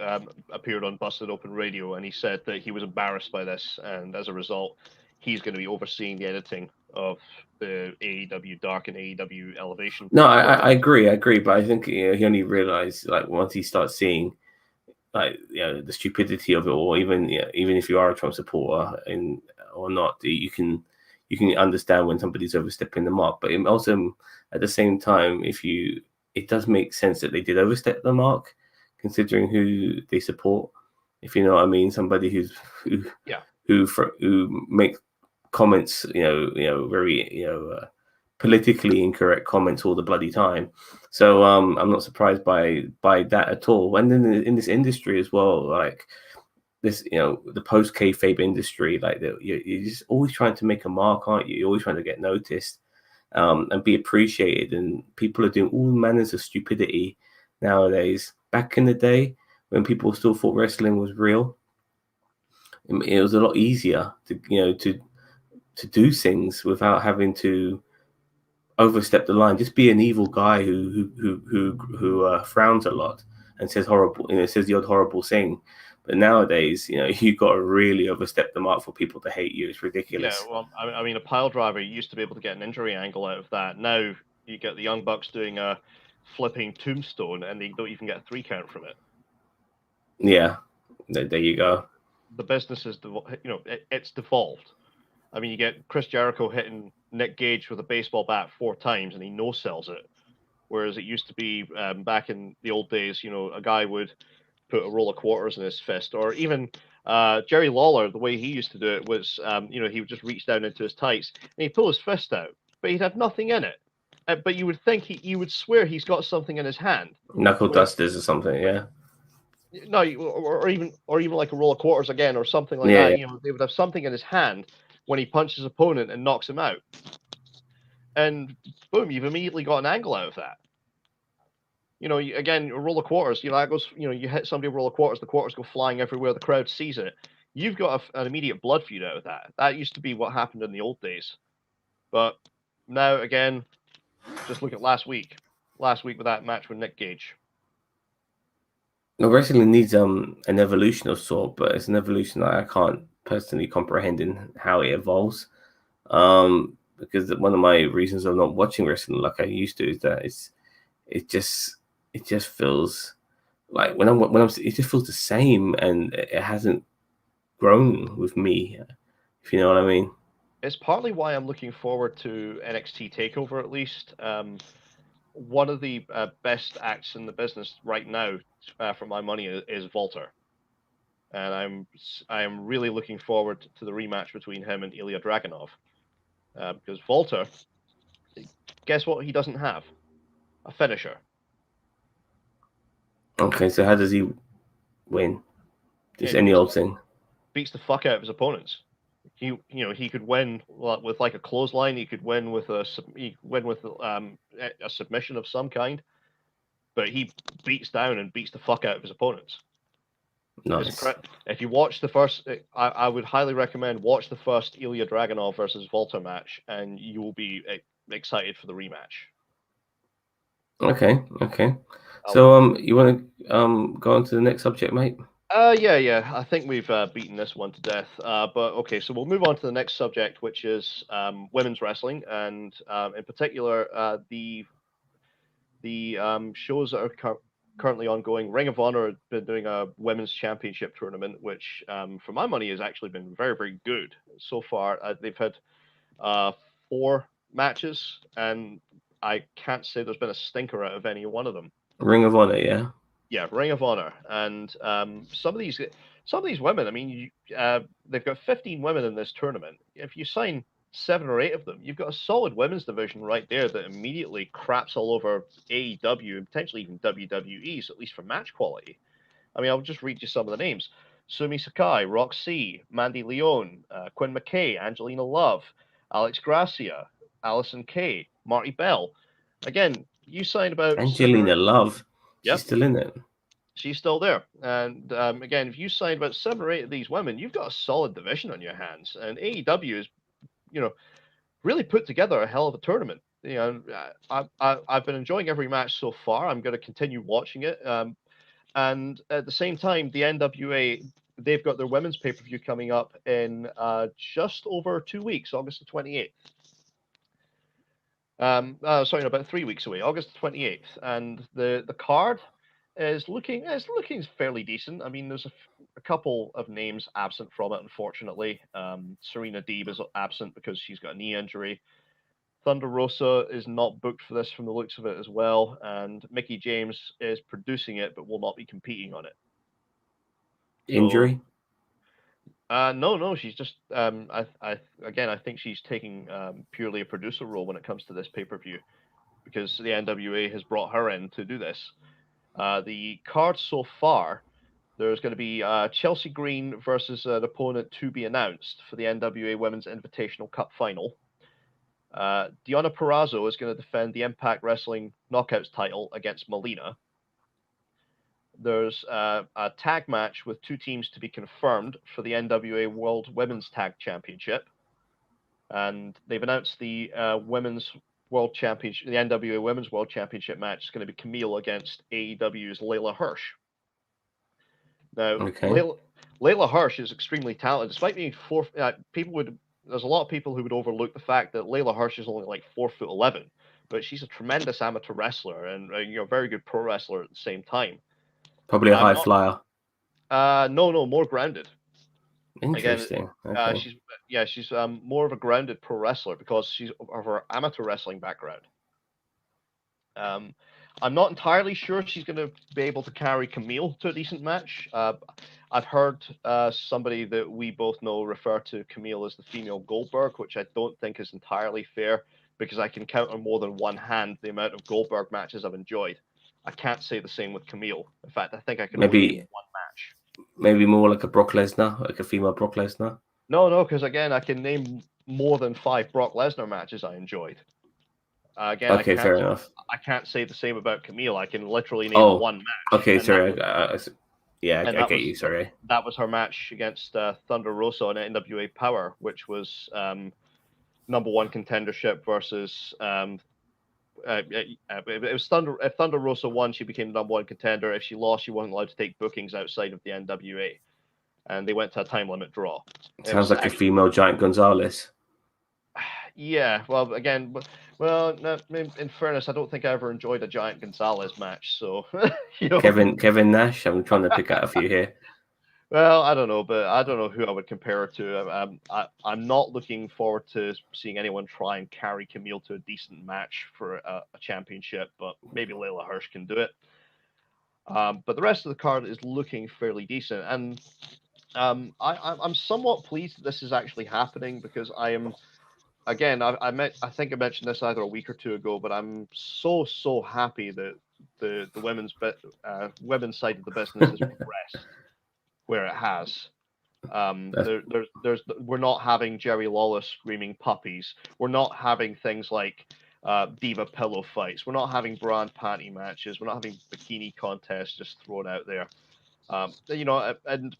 Speaker 2: appeared on Busted Open Radio and he said that he was embarrassed by this and as a result he's going to be overseeing the editing of the AEW Dark and AEW Elevation.
Speaker 1: No, I agree, but I think he only realized like once he starts seeing like the stupidity of it, or even even if you are a Trump supporter or not, you can understand when somebody's overstepping the mark. But also at the same time, it does make sense that they did overstep the mark, considering who they support. If you know what I mean, somebody who make comments, very politically incorrect comments all the bloody time. So I'm not surprised by that at all. And then in this industry as well, like this, the post kayfabe industry, like you're just always trying to make a mark, aren't you? You're always trying to get noticed and be appreciated. And people are doing all manners of stupidity nowadays. Back in the day, when people still thought wrestling was real, it was a lot easier to do things without having to overstep the line. Just be an evil guy who frowns a lot and says horrible, says the odd horrible thing. But nowadays, you got to really overstep the mark for people to hate you. It's ridiculous.
Speaker 2: Yeah, well, I mean, a pile driver you used to be able to get an injury angle out of that. Now you get the Young Bucks doing a flipping tombstone, and they don't even get a 3 count from it.
Speaker 1: Yeah, there you go.
Speaker 2: The business is, it's devolved. I mean, you get Chris Jericho hitting Nick Gage with a baseball bat 4 times, and he no sells it. Whereas it used to be back in the old days, a guy would put a roll of quarters in his fist, or even Jerry Lawler, the way he used to do it was, he would just reach down into his tights and he'd pull his fist out, but he'd have nothing in it. But you would think you would swear he's got something in his hand.
Speaker 1: Knuckle dusters or something, yeah.
Speaker 2: No, or even like a roll of quarters again, or something like
Speaker 1: Yeah.
Speaker 2: that. They would have something in his hand when he punches his opponent and knocks him out, and boom, you've immediately got an angle out of that. Again, a roll of quarters, that goes, you hit somebody with a roll of quarters, the quarters go flying everywhere, the crowd sees it. You've got an immediate blood feud out of that. That used to be what happened in the old days. But now, again, just look at last week. Last week with that match with Nick Gage.
Speaker 1: No, wrestling needs an evolution of sort, but it's an evolution that I can't personally comprehend in how it evolves. Because one of my reasons of not watching wrestling like I used to is that it just feels like when I'm it just feels the same, and it hasn't grown with me, if you know what I mean.
Speaker 2: It's partly why I'm looking forward to NXT Takeover, at least. One of the best acts in the business right now, for my money, is Volter, and I am really looking forward to the rematch between him and Ilya Dragunov, because Volter, guess what he doesn't have? A finisher.
Speaker 1: Okay, so how does he win? Just
Speaker 2: He
Speaker 1: any old thing.
Speaker 2: beats the fuck out of his opponents. He could win with like a clothesline. He could win with a submission of some kind. But he beats down and beats the fuck out of his opponents.
Speaker 1: Nice.
Speaker 2: If you watch the first, I would highly recommend watch the first Ilya Dragunov versus Volta match, and you will be excited for the rematch.
Speaker 1: Okay. So you want to go on to the next subject, mate?
Speaker 2: Yeah. I think we've beaten this one to death. But okay, so we'll move on to the next subject, which is women's wrestling, and in particular the shows that are currently ongoing. Ring of Honor has been doing a women's championship tournament, which, for my money, has actually been very, very good so far. They've had 4 matches, and I can't say there's been a stinker out of any one of them.
Speaker 1: Ring of Honor, yeah.
Speaker 2: Yeah, Ring of Honor, and some of these women. I mean, they've got 15 women in this tournament. If you sign 7 or 8 of them, you've got a solid women's division right there that immediately craps all over AEW and potentially even WWE's, at least for match quality. I mean, I'll just read you some of the names: Sumi Sakai, Roxy, Mandy Leone, Quinn McKay, Angelina Love, Alex Gracia, Allison Kay, Marty Bell. Again, you signed about
Speaker 1: Angelina Love. She's
Speaker 2: Yep.
Speaker 1: still in it.
Speaker 2: She's still there. And again, if you sign about 7 or 8 of these women, you've got a solid division on your hands. And AEW is, really put together a hell of a tournament. I've been enjoying every match so far. I'm going to continue watching it. And at the same time, the NWA, they've got their women's pay-per-view coming up in just over 2 weeks, August the 28th. About 3 weeks away, August 28th, and the card is looking fairly decent. I mean, there's a couple of names absent from it, unfortunately. Serena Deeb is absent because she's got a knee injury. Thunder Rosa is not booked for this from the looks of it as well, and Mickey James is producing it but will not be competing on it.
Speaker 1: Injury?
Speaker 2: No, she's just I think she's taking purely a producer role when it comes to this pay-per-view, because the NWA has brought her in to do this. The card so far, there's going to be Chelsea Green versus an opponent to be announced for the NWA Women's Invitational Cup Final. Deonna Purrazzo is going to defend the Impact Wrestling Knockouts title against Melina. There's a tag match with 2 teams to be confirmed for the NWA World Women's Tag Championship. And they've announced the Women's World Championship, the NWA Women's World Championship match is going to be Camille against AEW's Layla Hirsch. Now,
Speaker 1: Okay.
Speaker 2: Layla Hirsch is extremely talented, despite being there's a lot of people who would overlook the fact that Layla Hirsch is only like 4'11", but she's a tremendous amateur wrestler and a very good pro wrestler at the same time.
Speaker 1: Probably a high flyer.
Speaker 2: No, more grounded.
Speaker 1: Interesting.
Speaker 2: Again,
Speaker 1: okay.
Speaker 2: she's more of a grounded pro wrestler because she's of her amateur wrestling background. I'm not entirely sure she's going to be able to carry Camille to a decent match. I've heard somebody that we both know refer to Camille as the female Goldberg, which I don't think is entirely fair, because I can count on more than one hand the amount of Goldberg matches I've enjoyed. I can't say the same with Camille. In fact, I think I can only name one match.
Speaker 1: Maybe more like a Brock Lesnar, like a female Brock Lesnar.
Speaker 2: No, because again, I can name more than 5 Brock Lesnar matches I enjoyed. Again,
Speaker 1: okay, fair enough.
Speaker 2: I can't say the same about Camille. I can literally name one match.
Speaker 1: Okay, sorry. I get you. Sorry.
Speaker 2: That was her match against Thunder Rosa on NWA Power, which was number 1 contendership versus. It was Thunder. If Thunder Rosa won, she became the number 1 contender. If she lost, she wasn't allowed to take bookings outside of the NWA, and they went to a time limit draw.
Speaker 1: Sounds like a female Giant Gonzalez.
Speaker 2: Yeah, well, again, no, in fairness, I don't think I ever enjoyed a Giant Gonzalez match. So,
Speaker 1: Kevin Nash. I'm trying to pick out a few here.
Speaker 2: Well, I don't know, but I don't know who I would compare her to. I'm not looking forward to seeing anyone try and carry Camille to a decent match for a championship, but maybe Layla Hirsch can do it. But the rest of the card is looking fairly decent, and I'm somewhat pleased that this is actually happening, because I am again, I think I mentioned this either a week or two ago, but I'm so happy that the women's side of the business has progressed where it has. We're not having Jerry Lawler screaming puppies. We're not having things like diva pillow fights. We're not having brand panty matches. We're not having bikini contests just thrown out there. And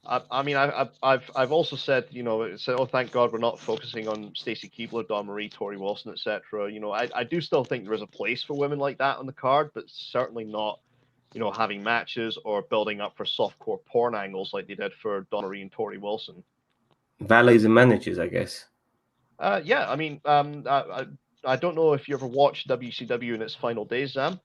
Speaker 2: I, I've also said, oh, thank God we're not focusing on Stacy Keibler, Dawn Marie, Tori Wilson, etc. I do still think there is a place for women like that on the card, but certainly not, having matches or building up for softcore porn angles like they did for Dawn Marie and Tori Wilson.
Speaker 1: Valets and managers, I guess.
Speaker 2: Yeah, I mean, I don't know if you ever watched WCW in its final days, Sam.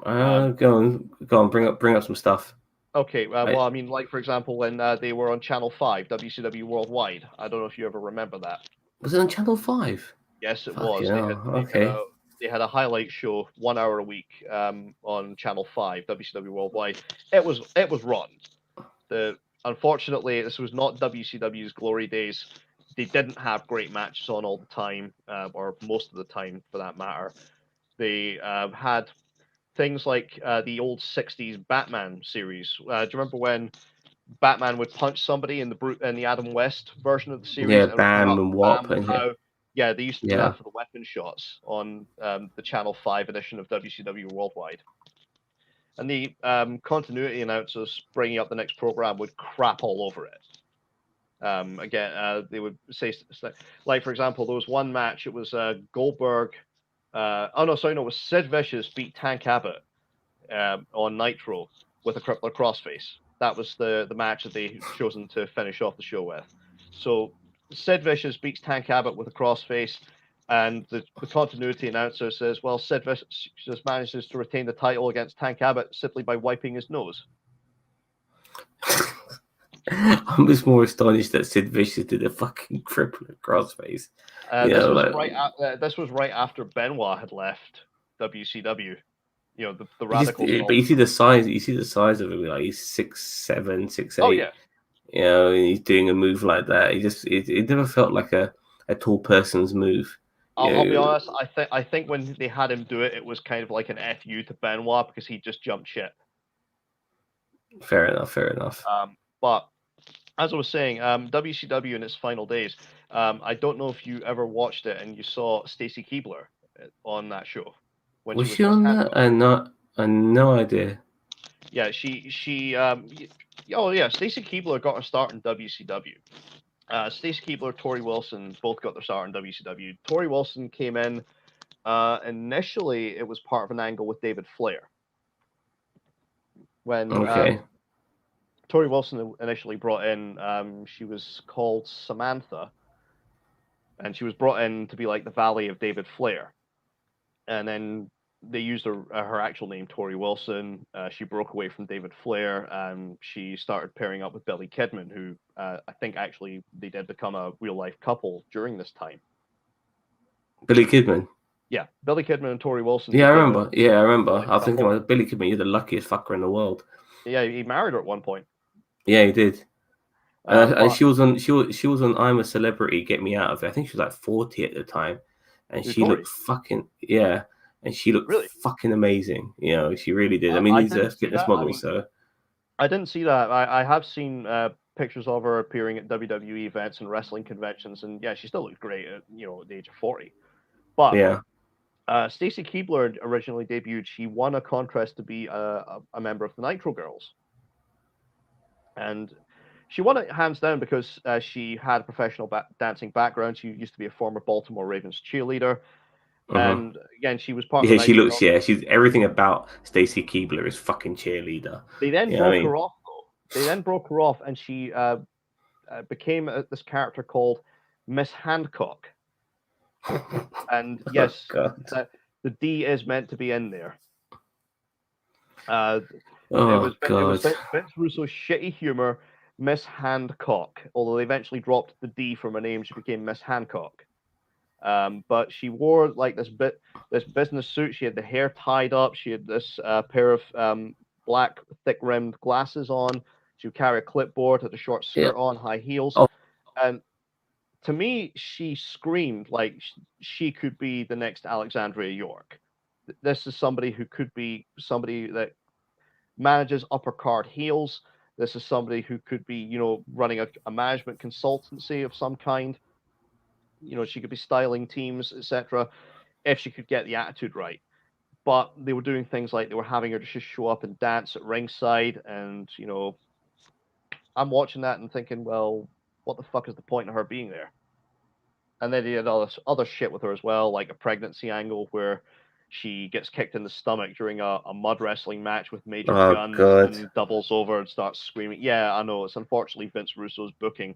Speaker 1: Go on, bring up some stuff.
Speaker 2: Okay, well, I mean, like for example, when they were on Channel 5, WCW Worldwide. I don't know if you ever remember that.
Speaker 1: Was it on Channel 5?
Speaker 2: Yes, it
Speaker 1: Fucking
Speaker 2: was.
Speaker 1: okay.
Speaker 2: They had a highlight show 1 hour a week on Channel 5, WCW Worldwide. It was rotten. Unfortunately, this was not WCW's glory days. They didn't have great matches on all the time, or most of the time for that matter. They had things like the old 60s Batman series. Do you remember when Batman would punch somebody in the Adam West version of the series?
Speaker 1: Yeah,
Speaker 2: And
Speaker 1: Bam and Wop, and
Speaker 2: yeah, they used to do that for the weapon shots on the Channel 5 edition of WCW Worldwide. And the continuity announcers bringing up the next program would crap all over it. Again, they would say, like, for example, there was one match. It was Goldberg. It was Sid Vicious beat Tank Abbott on Nitro with a crippler crossface. That was the match that they chosen to finish off the show with. So Sid Vicious beats Tank Abbott with a crossface, and the continuity announcer says, well, Sid Vicious manages to retain the title against Tank Abbott simply by wiping his nose.
Speaker 1: I'm just more astonished that Sid Vicious did a fucking crippler crossface.
Speaker 2: This was right after Benoit had left WCW. The Radicals.
Speaker 1: But you see the size. You see the size of him. Like he's 6'7", 6'8".
Speaker 2: Oh yeah.
Speaker 1: And he's doing a move like that. It never felt like a tall person's move.
Speaker 2: I'll be honest. I think when they had him do it, it was kind of like an FU to Benoit because he just jumped ship.
Speaker 1: Fair enough.
Speaker 2: But as I was saying, WCW in its final days. I don't know if you ever watched it and you saw Stacy Keibler on that show.
Speaker 1: Was she on that? I no idea.
Speaker 2: Yeah, she. Oh yeah, Stacy Keibler got her start in WCW. Stacy Keibler, Tori Wilson both got their start in WCW. Tori Wilson came in. Initially, it was part of an angle with David Flair. When Tori Wilson initially brought in, she was called Samantha, and she was brought in to be like the valet of David Flair. And then they used her actual name, Tori Wilson. She broke away from David Flair, and she started pairing up with Billy Kidman, who I think actually they did become a real-life couple during this time.
Speaker 1: Billy Kidman?
Speaker 2: Yeah, Billy Kidman and Tori Wilson.
Speaker 1: Yeah, I remember. I was thinking about Billy Kidman. You're the luckiest fucker in the world.
Speaker 2: Yeah, he married her at one point.
Speaker 1: Yeah, he did. And she was on I'm a Celebrity, Get Me Out of It. I think she was like 40 at the time, and she looked fucking and she looked fucking amazing. She really did. I mean, he's a fitness model, so
Speaker 2: I didn't see that. I have seen pictures of her appearing at WWE events and wrestling conventions, and yeah, she still looks great at the age of 40. But
Speaker 1: yeah.
Speaker 2: Stacy Keibler originally debuted. She won a contest to be a member of the Nitro Girls, and she won it hands down because she had a professional dancing background. She used to be a former Baltimore Ravens cheerleader. And again, she was part of the
Speaker 1: she looks, she's everything about Stacy Keibler is fucking cheerleader.
Speaker 2: They then broke her off, though. They then broke her off, and she became this character called Miss Hancock. And yes, the D is meant to be in there. It was Vince Russo's shitty humor, Miss Hancock. Although they eventually dropped the D from her name, she became Miss Hancock. But she wore like this business suit. She had the hair tied up. She had this pair of black thick rimmed glasses on. She would carry a clipboard, had a short skirt on, high heels, and to me, she screamed like she could be the next Alexandria York. This is somebody who could be somebody that manages upper card heels. This is somebody who could be, running a management consultancy of some kind. She could be styling teams, etc. If she could get the attitude right. But they were doing things like they were having her just show up and dance at ringside, and I'm watching that and thinking, well, what the fuck is the point of her being there? And then they had other shit with her as well, like a pregnancy angle where she gets kicked in the stomach during a mud wrestling match with Major
Speaker 1: Oh
Speaker 2: Guns
Speaker 1: God.
Speaker 2: and doubles over and starts screaming. Yeah, I know. It's unfortunately Vince Russo's booking.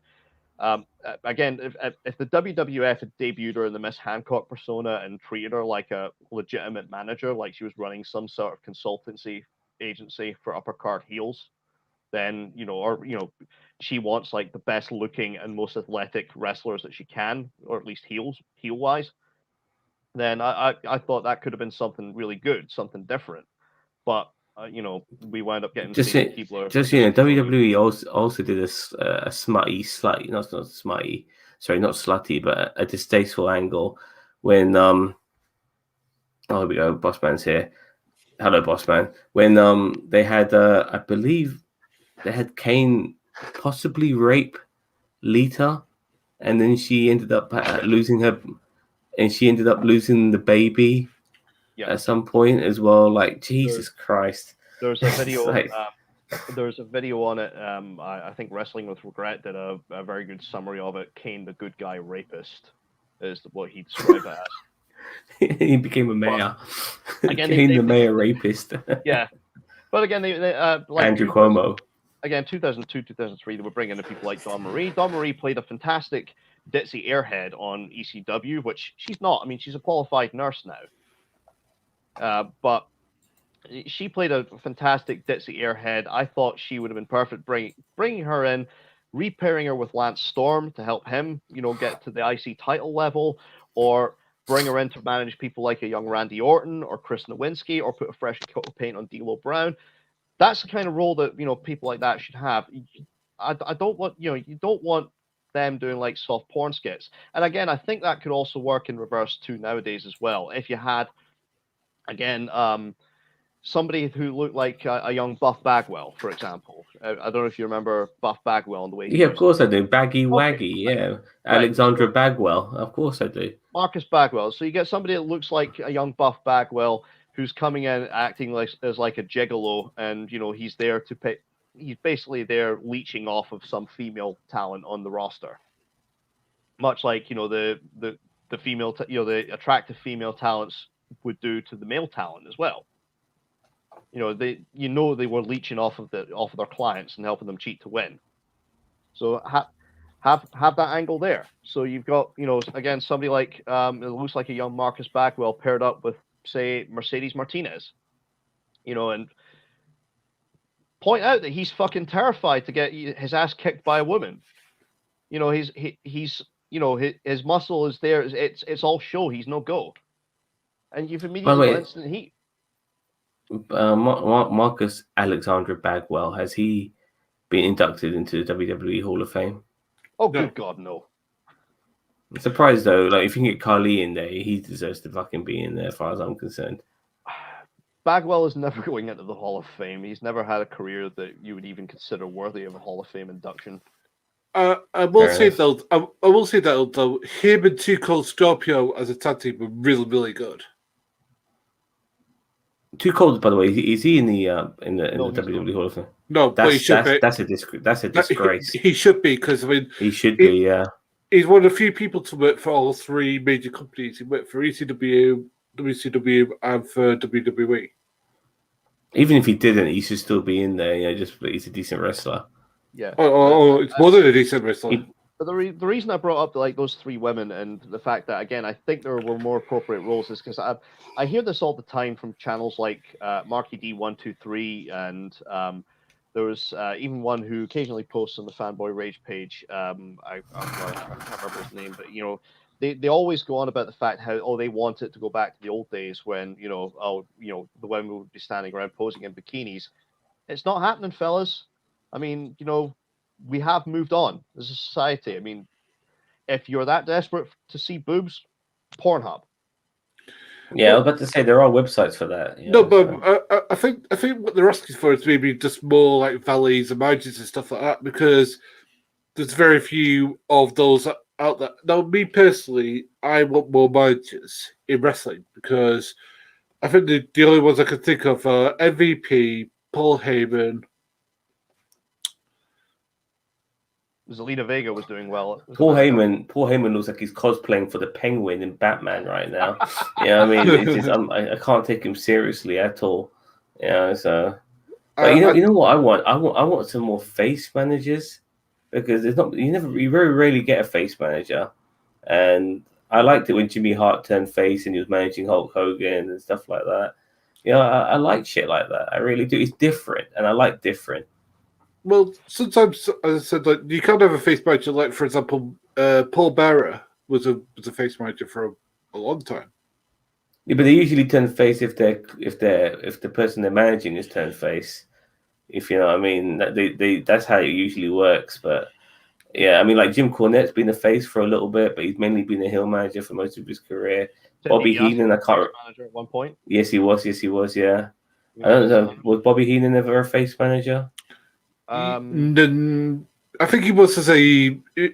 Speaker 2: Again, if the WWF had debuted her in the Miss Hancock persona and treated her like a legitimate manager, like she was running some sort of consultancy agency for upper card heels, then she wants like the best looking and most athletic wrestlers that she can, or at least heel wise. Then I thought that could have been something really good, something different. But we wound up getting
Speaker 1: Just
Speaker 2: Stacy Keibler.
Speaker 1: WWE also did a smutty, slutty, not smutty, sorry, not slutty, but a distasteful angle when oh, here we go, Boss Man's here. Hello, Boss Man. When they had I believe they had Kane possibly rape Lita, and then she ended up losing her, and she ended up losing the baby at some point as well. Like Jesus Christ.
Speaker 2: There's a video.
Speaker 1: Like,
Speaker 2: there's a video on it. I think Wrestling with Regret did a very good summary of it. Kane, the good guy rapist, is what he described it as.
Speaker 1: he became a mayor.
Speaker 2: Again,
Speaker 1: Kane the mayor rapist.
Speaker 2: Yeah, but again, they like
Speaker 1: Andrew Cuomo.
Speaker 2: Again, 2002, 2003, they were bringing in people like Dawn Marie. Dawn Marie played a fantastic ditzy airhead on ECW, which she's not. I mean, she's a qualified nurse now. But she played a fantastic ditzy airhead. I thought she would have been perfect bringing her in, repairing her with Lance Storm to help him, get to the IC title level, or bring her in to manage people like a young Randy Orton or Chris Nowinski, or put a fresh coat of paint on D'Lo Brown. That's the kind of role that people like that should have. I don't want you don't want them doing like soft porn skits. And again, I think that could also work in reverse too nowadays as well. If you had again somebody who looked like a young Buff Bagwell, for example. I don't know if you remember Buff Bagwell and the way.
Speaker 1: Yeah, of course I do. Baggy Waggy, yeah. Right. Alexandra Bagwell, of course I do.
Speaker 2: Marcus Bagwell. So you get somebody that looks like a young Buff Bagwell who's coming in acting like as like a gigolo, and he's there to pay. He's basically there leeching off of some female talent on the roster, much like the female, the attractive female talents would do to the male talent as well. They were leeching off of their clients and helping them cheat to win. So have that angle there. So you've got again somebody like it looks like a young Marcus Bagwell paired up with say Mercedes Martinez, and point out that he's fucking terrified to get his ass kicked by a woman. He's his muscle is there. It's all show. He's no go, and you've immediately got instant heat.
Speaker 1: Marcus Alexandra Bagwell, has he been inducted into the WWE Hall of Fame?
Speaker 2: Oh, good God, no.
Speaker 1: I'm surprised though. Like, if you can get Carly in there, he deserves to fucking be in there, as far as I'm concerned.
Speaker 2: Bagwell is never going into the Hall of Fame. He's never had a career that you would even consider worthy of a Hall of Fame induction.
Speaker 3: I will say that though, him and Too Cold Scorpio as a tag team were really, really good.
Speaker 1: Too Cold, by the way, is he in the WWE Hall of Fame?
Speaker 3: No, but he should be.
Speaker 1: That's a disgrace.
Speaker 3: He should be, because I mean,
Speaker 1: he should be. Yeah,
Speaker 3: he's one of the few people to work for all three major companies. He worked for ECW, WCW, and for WWE.
Speaker 1: Even if he didn't, he should still be in there. Just he's a decent wrestler.
Speaker 2: Yeah.
Speaker 3: It's more than a decent wrestler.
Speaker 2: But the reason I brought up like those three women and the fact that again I think there were more appropriate roles is because I hear this all the time from channels like Marky D123 and there was even one who occasionally posts on the Fanboy Rage page. I can't remember his name, but they always go on about the fact how they want it to go back to the old days when the women would be standing around posing in bikinis. It's not happening, fellas. I mean, we have moved on as a society. I mean, if you're that desperate to see boobs, Pornhub.
Speaker 1: Yeah, I was about to say there are websites for that.
Speaker 3: No, but
Speaker 1: so.
Speaker 3: I think what they're asking for is maybe just more like valleys and mountains and stuff like that, because there's very few of those out there. Now, me personally, I want more mountains in wrestling, because I think the only ones I could think of are MVP, Paul Heyman.
Speaker 2: Zelina Vega was doing well.
Speaker 1: Paul Heyman looks like he's cosplaying for the Penguin in Batman right now. Yeah, I mean, it's just I can't take him seriously at all. Yeah, so. But you know what I want? I want some more face managers, because you very rarely get a face manager, and I liked it when Jimmy Hart turned face and he was managing Hulk Hogan and stuff like that. I like shit like that. I really do. It's different, and I like different.
Speaker 3: Well, sometimes, as I said, like, you can't have a face manager. Like, for example, Paul Bearer was a face manager for a long time.
Speaker 1: Yeah, but they usually turn face if the person they're managing is turned face. If you know what I mean, that's how it usually works. But yeah, I mean, like Jim Cornette's been a face for a little bit, but he's mainly been a heel manager for most of his career. Bobby Heenan, I can't.
Speaker 2: Manager at one point.
Speaker 1: Yes, he was. Yeah, I don't know. Was Bobby Heenan ever a face manager?
Speaker 3: Then I think he was I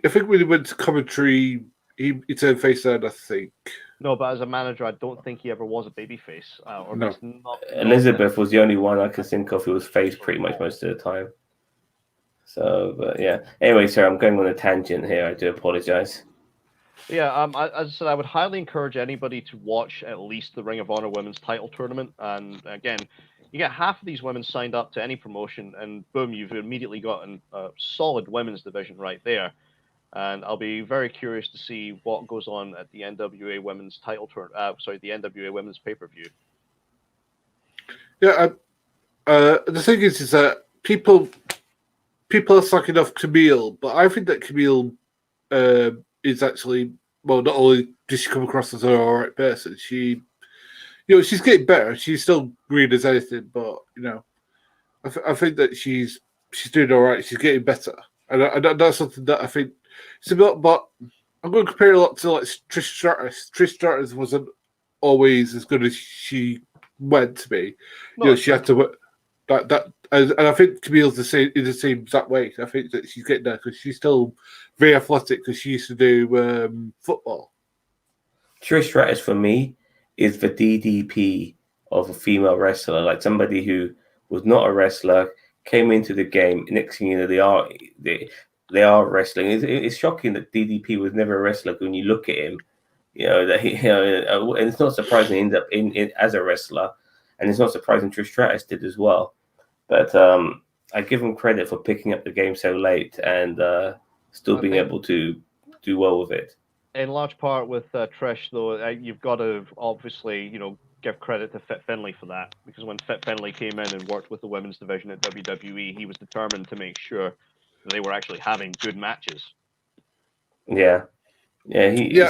Speaker 3: think when he went to commentary, he turned face then, I think.
Speaker 2: No, but as a manager, I don't think he ever was a babyface.
Speaker 3: No.
Speaker 1: Elizabeth was the only one I can think of who was face pretty much most of the time. So, but yeah. Anyway, sir, I'm going on a tangent here. I do apologize.
Speaker 2: Yeah, as I said, I would highly encourage anybody to watch at least the Ring of Honor Women's Title Tournament. And again, you get half of these women signed up to any promotion, and boom, you've immediately got a solid women's division right there. And I'll be very curious to see what goes on at the NWA Women's Title Tournament. The NWA Women's Pay-Per-View.
Speaker 3: Yeah, the thing is that people are sucking off Camille, but I think that Camille is actually, well, not only does she come across as an alright person, she's getting better. She's still green as anything, but I think that she's doing alright. She's getting better, and that's something that I think it's a bit. But I'm going to compare a lot to like Trish Stratus. Trish Stratus wasn't always as good as she went to be. She had to work that. And I think Camille's the same exact way. I think that she's getting there because she's still very athletic, because she used to do football.
Speaker 1: Trish Stratus for me is the DDP of a female wrestler, like somebody who was not a wrestler, came into the game. Next thing you know, they are wrestling. It's shocking that DDP was never a wrestler. When you look at him, and it's not surprising he ended up in as a wrestler, and it's not surprising Trish Stratus did as well. But I give him credit for picking up the game so late and still being able to do well with it.
Speaker 2: In large part with Trish, though, you've got to obviously, give credit to Fit Finlay for that, because when Fit Finlay came in and worked with the women's division at WWE, he was determined to make sure that they were actually having good matches.
Speaker 1: Yeah, he's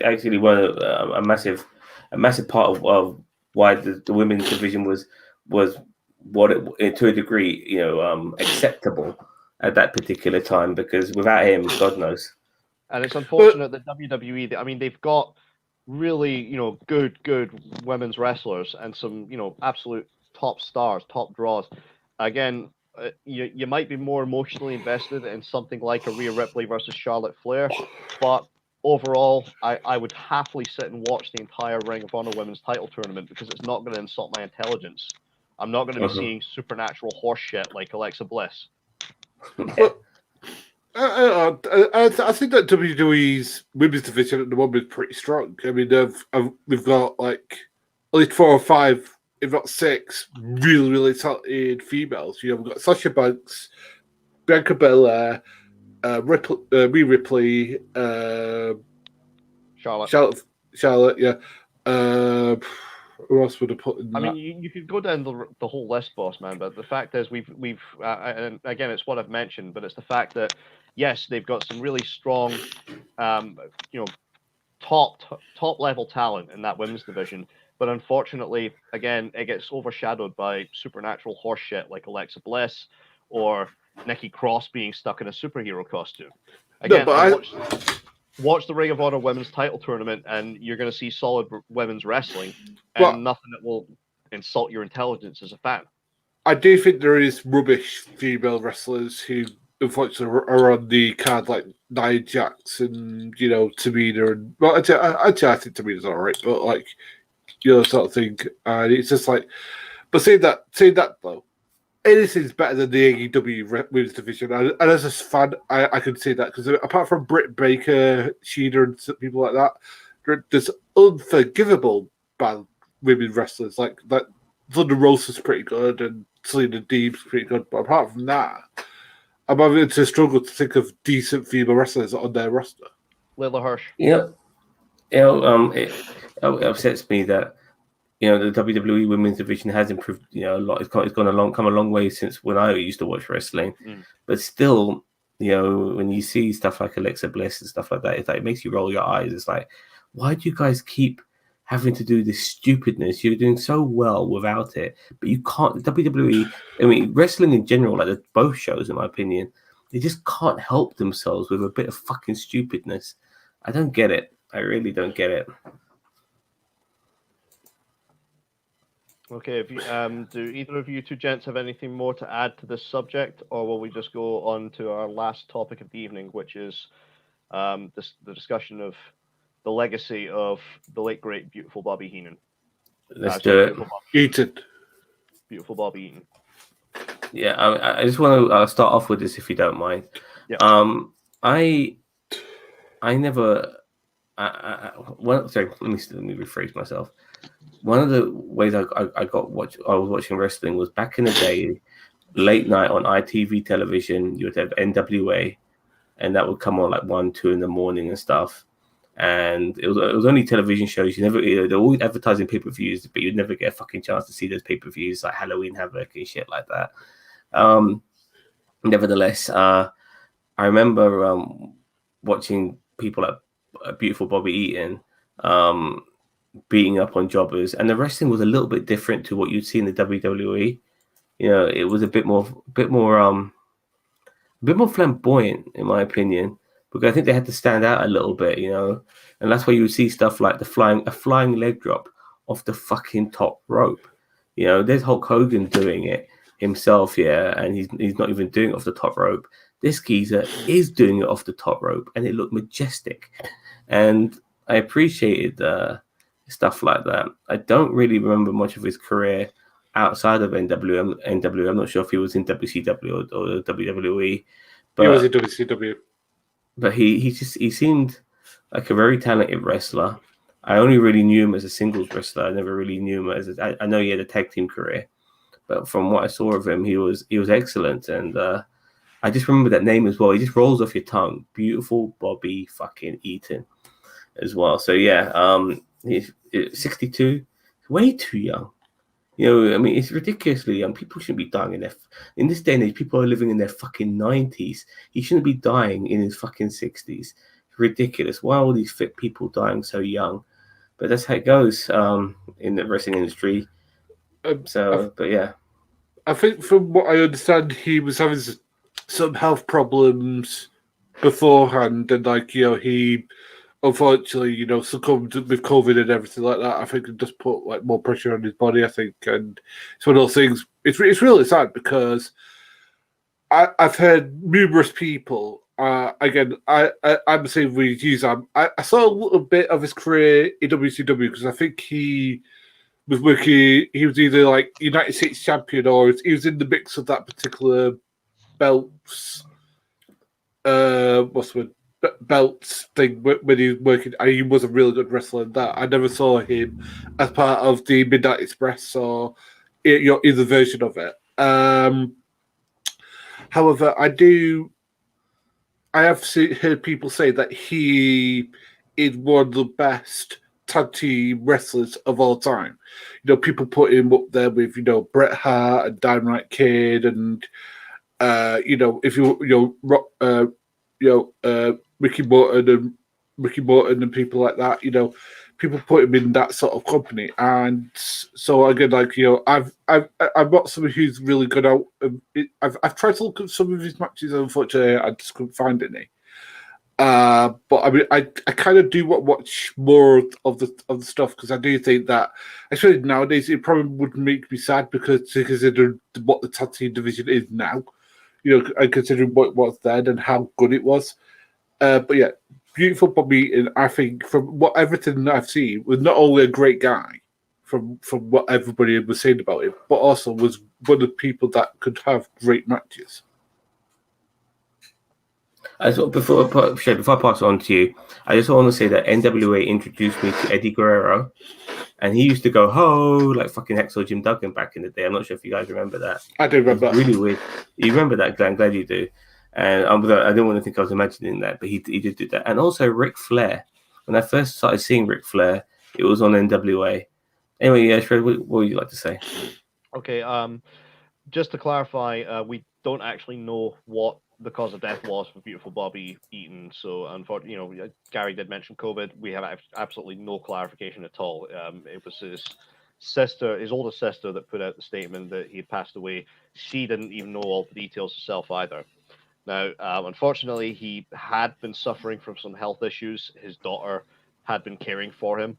Speaker 1: actually one of a massive part of why the women's division was what it, to a degree, acceptable at that particular time, because without him, God knows.
Speaker 2: And it's unfortunate that WWE, I mean, they've got really, good women's wrestlers and some, absolute top stars, top draws. Again, you might be more emotionally invested in something like a Rhea Ripley versus Charlotte Flair, but overall, I would happily sit and watch the entire Ring of Honor Women's Title Tournament, because it's not going to insult my intelligence. I'm not going to be seeing supernatural horse shit like Alexa Bliss.
Speaker 3: Well, I think that WWE's women's division at the moment is pretty strong. I mean, we've got like at least 4 or 5, if not 6, really, really talented females. We've got Sasha Banks, Bianca Belair, Rhea Ripley, Charlotte, yeah. Who else would have put in that?
Speaker 2: I mean, you could go down the whole list, boss man. But the fact is, we've and again, it's what I've mentioned, but it's the fact that yes, they've got some really strong, top level talent in that women's division. But unfortunately, again, it gets overshadowed by supernatural horse shit like Alexa Bliss or Nikki Cross being stuck in a superhero costume. Again,
Speaker 3: no,
Speaker 2: watch the Ring of Honor Women's Title Tournament, and you're going to see solid women's wrestling, and
Speaker 3: Well,
Speaker 2: nothing that will insult your intelligence as a fan.
Speaker 3: I do think there is rubbish female wrestlers who unfortunately are on the card, like Nia Jax and Tamina, and well, actually, I think Tamina's all right, but like sort of thing, and it's just like, but saying that though, anything's better than the AEW women's division, and as a fan, I can say that because apart from Britt Baker, Sheena, and people like that, there's unforgivable bad women wrestlers like that. Thunder Rosa's pretty good, and Selena Deeb's pretty good, but apart from that, I'm having to struggle to think of decent female wrestlers on their roster.
Speaker 2: Layla Hirsch.
Speaker 1: It upsets me that the WWE Women's Division has improved a lot. It's come a long way since when I used to watch wrestling, but still, when you see stuff like Alexa Bliss and stuff like that, it's like it makes you roll your eyes. It's like, why do you guys keep having to do this stupidness? You're doing so well without it, but you can't. WWE, I mean, wrestling in general, like both shows, in my opinion, they just can't help themselves with a bit of fucking stupidness. I don't get it. I really don't get it.
Speaker 2: Okay, if you, do either of you two gents have anything more to add to this subject, or will we just go on to our last topic of the evening, which is the discussion of the legacy of the late great beautiful Bobby Heenan?
Speaker 1: Let's do it.
Speaker 2: Beautiful Bobby Eaton.
Speaker 1: Yeah, I just want to start off with this, if you don't mind.
Speaker 2: Yeah.
Speaker 1: I never. Sorry, let me rephrase myself. One of the ways I was watching wrestling was back in the day, late night on ITV television. You would have NWA, and that would come on like 1, 2 in the morning and stuff. And it was only television shows. They're always advertising pay-per-views, but you'd never get a fucking chance to see those pay-per-views like Halloween Havoc and shit like that. Nevertheless, I remember watching people like beautiful Bobby Eaton beating up on jobbers, and the wrestling was a little bit different to what you'd see in the WWE. It was a bit more flamboyant, in my opinion, because I think they had to stand out a little bit, and that's why you would see stuff like a flying leg drop off the fucking top rope. There's Hulk Hogan doing it himself, and he's not even doing it off the top rope. This geezer is doing it off the top rope, and it looked majestic, and I appreciated stuff like that. I don't really remember much of his career outside of NWA. I'm not sure if he was in WCW or WWE. But
Speaker 3: he was in WCW.
Speaker 1: But he seemed like a very talented wrestler. I only really knew him as a singles wrestler. I never really knew him I know he had a tag team career, but from what I saw of him, he was excellent. And I just remember that name as well. He just rolls off your tongue. Beautiful Bobby fucking Eaton as well. So yeah, he's 62, way too young. I mean, it's ridiculously young. People shouldn't be dying in this day and age. People are living in their fucking 90s. He shouldn't be dying in his fucking 60s. Ridiculous. Why are all these fit people dying so young? But that's how it goes in the wrestling industry. But yeah.
Speaker 3: I think from what I understand, he was having some health problems beforehand, and he unfortunately, succumbed with COVID and everything like that. I think it just put like more pressure on his body, I think, and it's one of those things. It's really sad because I've heard numerous people. Again, I'm the same with you, Sam. I saw a little bit of his career in WCW because I think he was working. He was either like United States champion or he was in the mix of that particular belts. What's the word? Belts thing when he was working. He was a really good wrestler in that. I never saw him as part of the Midnight Express or either version of it. However, I have heard people say that he is one of the best tag team wrestlers of all time. People put him up there with Bret Hart and Dynamite Kid, and if Ricky Morton and people like that, people put him in that sort of company. And so again, I've got someone who's really good out. I've tried to look at some of his matches, and unfortunately, I just couldn't find any. But I mean, I kind of do watch more of the stuff because I do think that, especially nowadays, it probably would make me sad because to consider what the tag team division is now, and considering what's then and how good it was. But yeah, beautiful Bobby Eaton. I think from everything that I've seen was not only a great guy from what everybody was saying about him, but also was one of the people that could have great matches.
Speaker 1: Before I pass it on to you, I just want to say that NWA introduced me to Eddie Guerrero, and he used to go ho like fucking Hacksaw Jim Duggan back in the day. I'm not sure if you guys remember that.
Speaker 3: I do remember.
Speaker 1: Really weird. You remember that? I'm glad you do. And I didn't want to think I was imagining that, but he did do that. And also Ric Flair. When I first started seeing Ric Flair, it was on NWA. Anyway, yeah, Shred, what would you like to say?
Speaker 2: Okay, just to clarify, we don't actually know what the cause of death was for beautiful Bobby Eaton. So, unfortunately, Gary did mention COVID. We have absolutely no clarification at all. It was his sister, his older sister, that put out the statement that he had passed away. She didn't even know all the details herself either. Now, unfortunately, he had been suffering from some health issues. His daughter had been caring for him,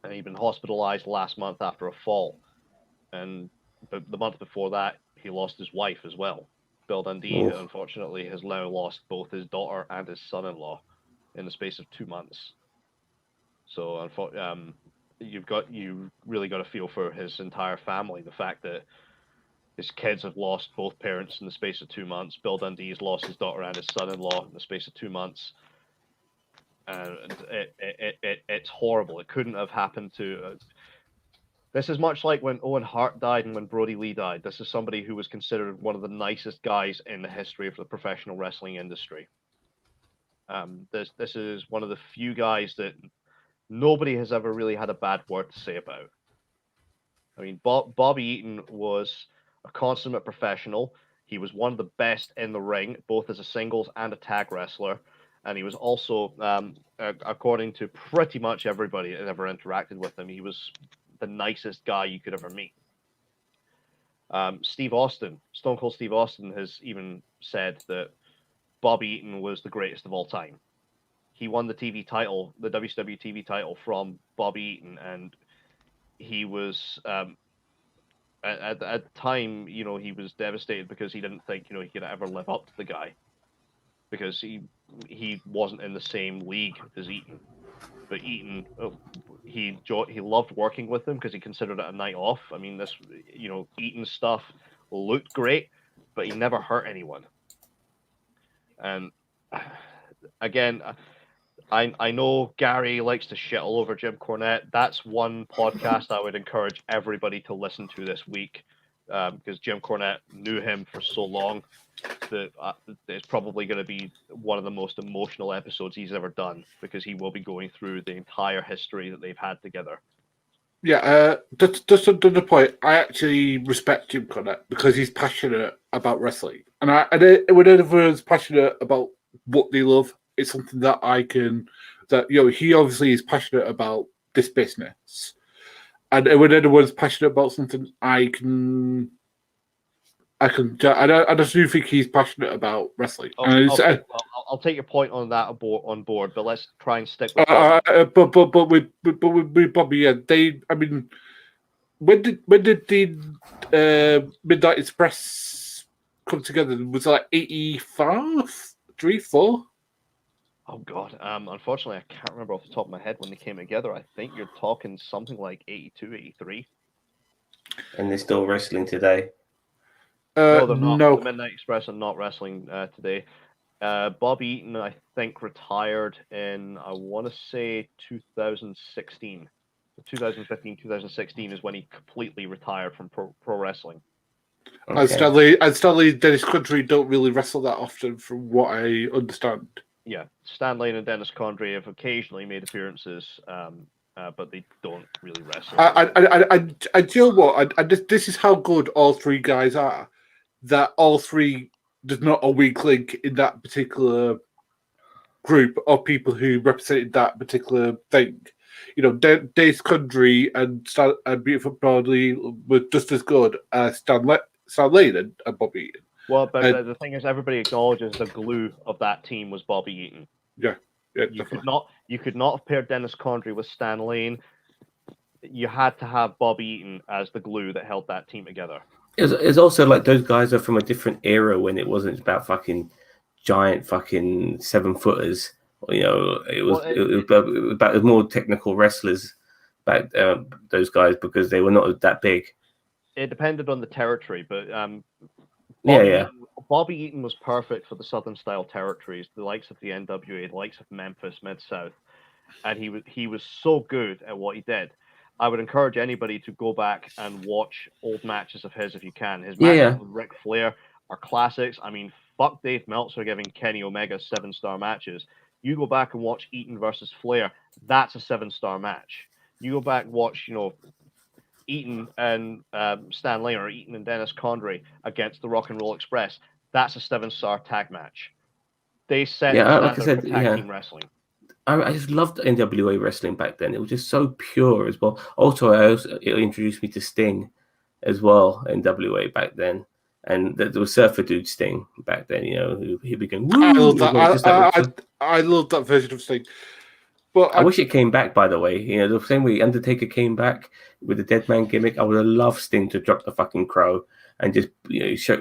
Speaker 2: and he'd been hospitalized last month after a fall. And the month before that, he lost his wife as well. Bill Dundee, unfortunately, has now lost both his daughter and his son-in-law in the space of 2 months. So, you really got to feel for his entire family. The fact that his kids have lost both parents in the space of 2 months. Bill Dundee's lost his daughter and his son-in-law in the space of 2 months. And it's horrible. It couldn't have happened to... This is much like when Owen Hart died and when Brody Lee died. This is somebody who was considered one of the nicest guys in the history of the professional wrestling industry. This is one of the few guys that nobody has ever really had a bad word to say about. I mean, Bobby Eaton was a consummate professional. He was one of the best in the ring, both as a singles and a tag wrestler. And he was also, according to pretty much everybody that ever interacted with him, he was the nicest guy you could ever meet. Steve Austin, Stone Cold Steve Austin, has even said that Bobby Eaton was the greatest of all time. He won the TV title, the WCW TV title, from Bobby Eaton, and he was at the time, he was devastated because he didn't think he could ever live up to the guy, because he wasn't in the same league as Eaton. But Eaton, he loved working with him because he considered it a night off. I mean, Eaton stuff looked great, but he never hurt anyone. And again, I know Gary likes to shit all over Jim Cornette. That's one podcast I would encourage everybody to listen to this week, because Jim Cornette knew him for so long that it's probably going to be one of the most emotional episodes he's ever done, because he will be going through the entire history that they've had together.
Speaker 3: Yeah, just to the point, I actually respect Jim Cornette because he's passionate about wrestling, and when everyone's passionate about what they love, it's something that he obviously is passionate about this business, and when anyone's passionate about something, I just do think he's passionate about wrestling.
Speaker 2: Okay. I'll take your point on that on board, but let's try and stick with
Speaker 3: but with Bobby, yeah, I mean, when did the Midnight Express come together? Was it like 85, 3, 4?
Speaker 2: Oh God, unfortunately, I can't remember off the top of my head when they came together. I think you're talking something like 82, 83.
Speaker 1: And they're still wrestling today.
Speaker 2: No, they're not.
Speaker 3: No.
Speaker 2: The Midnight Express are not wrestling today. Bobby Eaton, I think, retired in, I want to say, 2016. 2015, 2016 is when he completely retired from pro wrestling.
Speaker 1: Okay.
Speaker 3: And Stanley and Dennis Condrey don't really wrestle that often, from what I understand.
Speaker 2: Yeah, Stan Lane and Dennis Condrey have occasionally made appearances, but they don't really wrestle.
Speaker 3: I do you know what? This is how good all three guys are. That all three, there's not a weak link in that particular group of people who represented that particular thing. Dennis Condrey and Beautiful Brodley were just as good as Stan Lane and Bobby Eaton.
Speaker 2: Well, but the thing is, everybody acknowledges the glue of that team was Bobby Eaton.
Speaker 3: Yeah,
Speaker 2: You
Speaker 3: definitely.
Speaker 2: could not have paired Dennis Condrey with Stan Lane. You had to have Bobby Eaton as the glue that held that team together.
Speaker 1: It's also like those guys are from a different era when it wasn't about fucking giant fucking 7-footers. You know, it was about more technical wrestlers back those guys because they were not that big.
Speaker 2: It depended on the territory, but
Speaker 1: Yeah.
Speaker 2: Bobby Eaton was perfect for the Southern style territories, the likes of the NWA, the likes of Memphis, Mid South, and he was so good at what he did. I would encourage anybody to go back and watch old matches of his if you can. His matches with Ric Flair are classics. I mean, fuck Dave Meltzer giving Kenny Omega 7-star matches. You go back and watch Eaton versus Flair, that's a 7-star match. You go back and watch, Eaton and Stan Lane, or Eaton and Dennis Condrey against the Rock and Roll Express, that's a 7-star tag match. They set the standard for tag team wrestling.
Speaker 1: I just loved NWA wrestling back then. It was just so pure as well. Also, it introduced me to Sting as well, NWA back then. And there was Surfer Dude Sting back then, he became.
Speaker 3: I love that. I love that version of Sting. But
Speaker 1: I wish it came back, by the way. The same way Undertaker came back with the Dead Man gimmick. I would have loved Sting to drop the fucking crow and just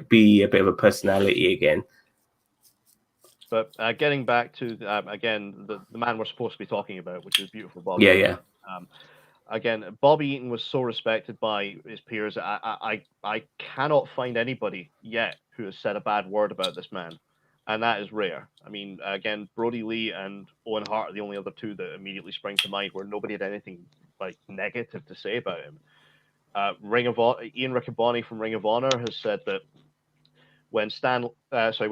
Speaker 1: be a bit of a personality again.
Speaker 2: But getting back to again the man we're supposed to be talking about, which is beautiful Bobby.
Speaker 1: Yeah.
Speaker 2: Again, Bobby Eaton was so respected by his peers. I cannot find anybody yet who has said a bad word about this man, and that is rare. I mean, again, Brody Lee and Owen Hart are the only other two that immediately spring to mind where nobody had anything like negative to say about him. Ian Riccaboni from Ring of Honor has said that when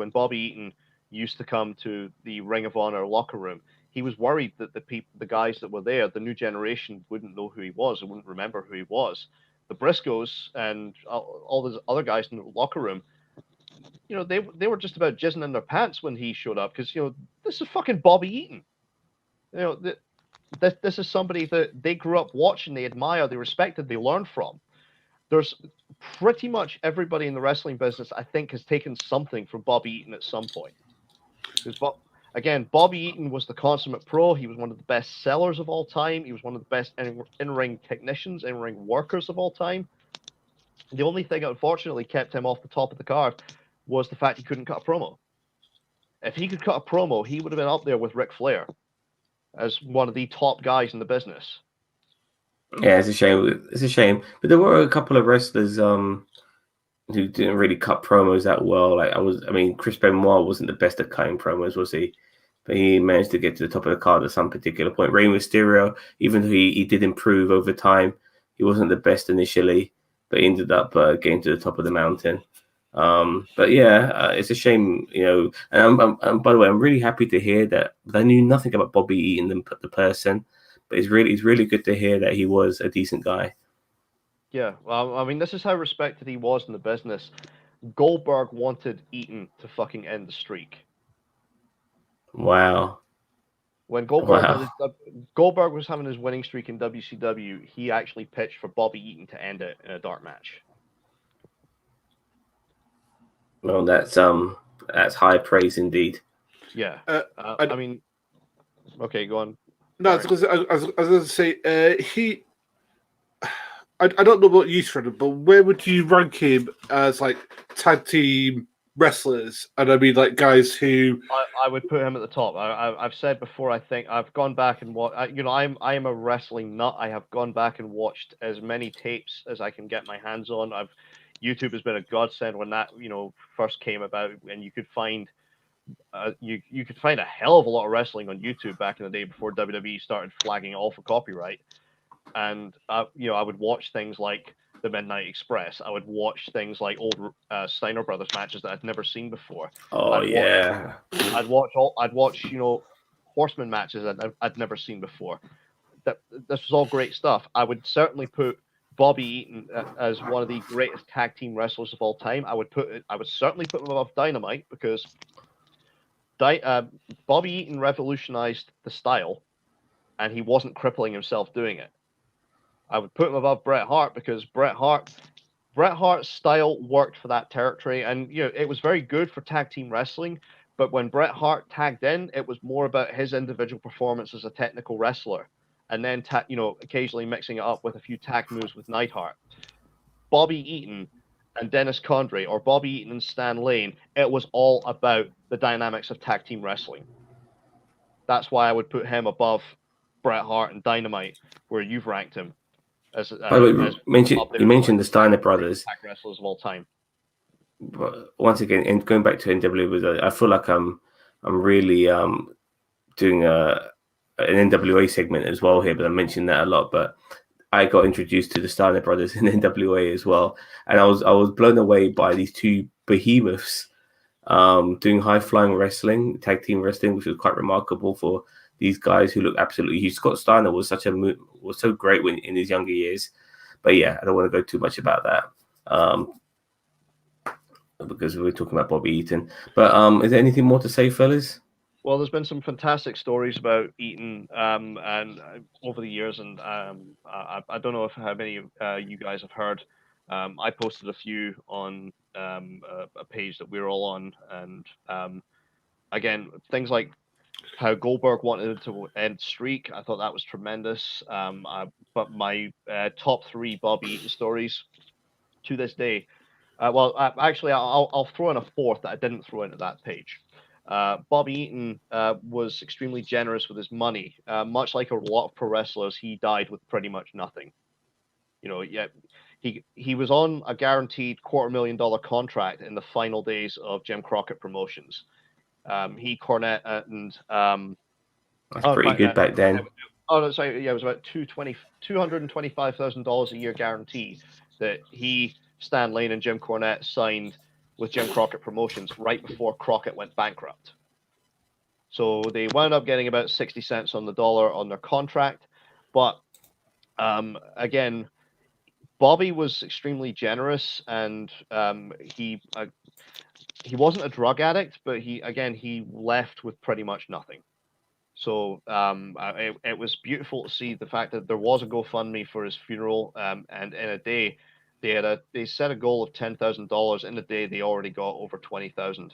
Speaker 2: Bobby Eaton used to come to the Ring of Honor locker room, he was worried that the guys that were there, the new generation, wouldn't know who he was and wouldn't remember who he was. The Briscoes and all those other guys in the locker room, they were just about jizzing in their pants when he showed up because this is fucking Bobby Eaton. This is somebody that they grew up watching, they admire, they respected, they learned from. There's pretty much everybody in the wrestling business, I think, has taken something from Bobby Eaton at some point. Again, Bobby Eaton was the consummate pro. He was one of the best sellers of all time. He was one of the best in-ring technicians, in-ring workers of all time. The only thing that unfortunately kept him off the top of the card was the fact he couldn't cut a promo. If he could cut a promo, he would have been up there with Ric Flair as one of the top guys in the business.
Speaker 1: Yeah, it's a shame. It's a shame. But there were a couple of wrestlers who didn't really cut promos that well. Chris Benoit wasn't the best at cutting promos, was he? But he managed to get to the top of the card at some particular point. Rey Mysterio, even though he did improve over time, he wasn't the best initially, but he ended up getting to the top of the mountain. But yeah, it's a shame, And by the way, I'm really happy to hear that. I knew nothing about Bobby Eaton, the person, but it's really good to hear that he was a decent guy.
Speaker 2: Yeah, well, I mean, this is how respected he was in the business. Goldberg wanted Eaton to fucking end the streak.
Speaker 1: Wow.
Speaker 2: When Goldberg was having his winning streak in WCW, he actually pitched for Bobby Eaton to end it in a dark match.
Speaker 1: Well, that's high praise indeed.
Speaker 2: Yeah. Okay, go on.
Speaker 3: No, I was going to say he. I don't know about you, Shredder, but where would you rank him as like tag team wrestlers? And I mean, like guys who
Speaker 2: I would put him at the top. I've said before. I think I've gone back and I am a wrestling nut. I have gone back and watched as many tapes as I can get my hands on. YouTube has been a godsend when that first came about, and you could find you could find a hell of a lot of wrestling on YouTube back in the day before WWE started flagging it all for copyright. And I would watch things like the Midnight Express. I would watch things like old Steiner Brothers matches that I'd never seen before. I'd watch Horseman matches that I'd never seen before. This was all great stuff. I would certainly put Bobby Eaton as one of the greatest tag team wrestlers of all time. I would certainly put him above Dynamite because Bobby Eaton revolutionized the style, and he wasn't crippling himself doing it. I would put him above Bret Hart because Bret Hart's style worked for that territory, and it was very good for tag team wrestling, But when Bret Hart tagged in, it was more about his individual performance as a technical wrestler, and then occasionally mixing it up with a few tag moves with Neidhart. Bobby Eaton and Dennis Condrey, or Bobby Eaton and Stan Lane, it was all about the dynamics of tag team wrestling. That's why I would put him above Bret Hart and Dynamite, where you've ranked him.
Speaker 1: You mentioned the Steiner brothers.
Speaker 2: Tag wrestlers of all time.
Speaker 1: But once again, and going back to NWA, I feel like I'm really doing an NWA segment as well here, but I mentioned that a lot. But I got introduced to the Steiner brothers in NWA as well, and I was blown away by these two behemoths doing high flying wrestling, tag team wrestling, which was quite remarkable for these guys who look absolutely huge. Scott Steiner was so great in his younger years, but yeah, I don't want to go too much about that. Because we were talking about Bobby Eaton. But is there anything more to say, fellas?
Speaker 2: Well, there's been some fantastic stories about Eaton and over the years, and I don't know how many of you guys have heard. I posted a few on a page that we're all on, and again, things like how Goldberg wanted to end streak. I thought that was tremendous. But my top 3 Bobby Eaton stories to this day. Actually, I'll throw in a 4th that I didn't throw into that page. Bobby Eaton was extremely generous with his money. Much like a lot of pro wrestlers, he died with pretty much nothing. He was on a guaranteed $250,000 contract in the final days of Jim Crockett Promotions. He, Cornette, and
Speaker 1: that's pretty good back then.
Speaker 2: It was about $225,000 a year guarantee that he, Stan Lane, and Jim Cornette signed with Jim Crockett Promotions right before Crockett went bankrupt. So they wound up getting about 60 cents on the dollar on their contract. But again, Bobby was extremely generous, and he wasn't a drug addict, but he left with pretty much nothing. So it was beautiful to see the fact that there was a GoFundMe for his funeral, and in a day they set a goal of $10,000. In a day they already got over 20,000.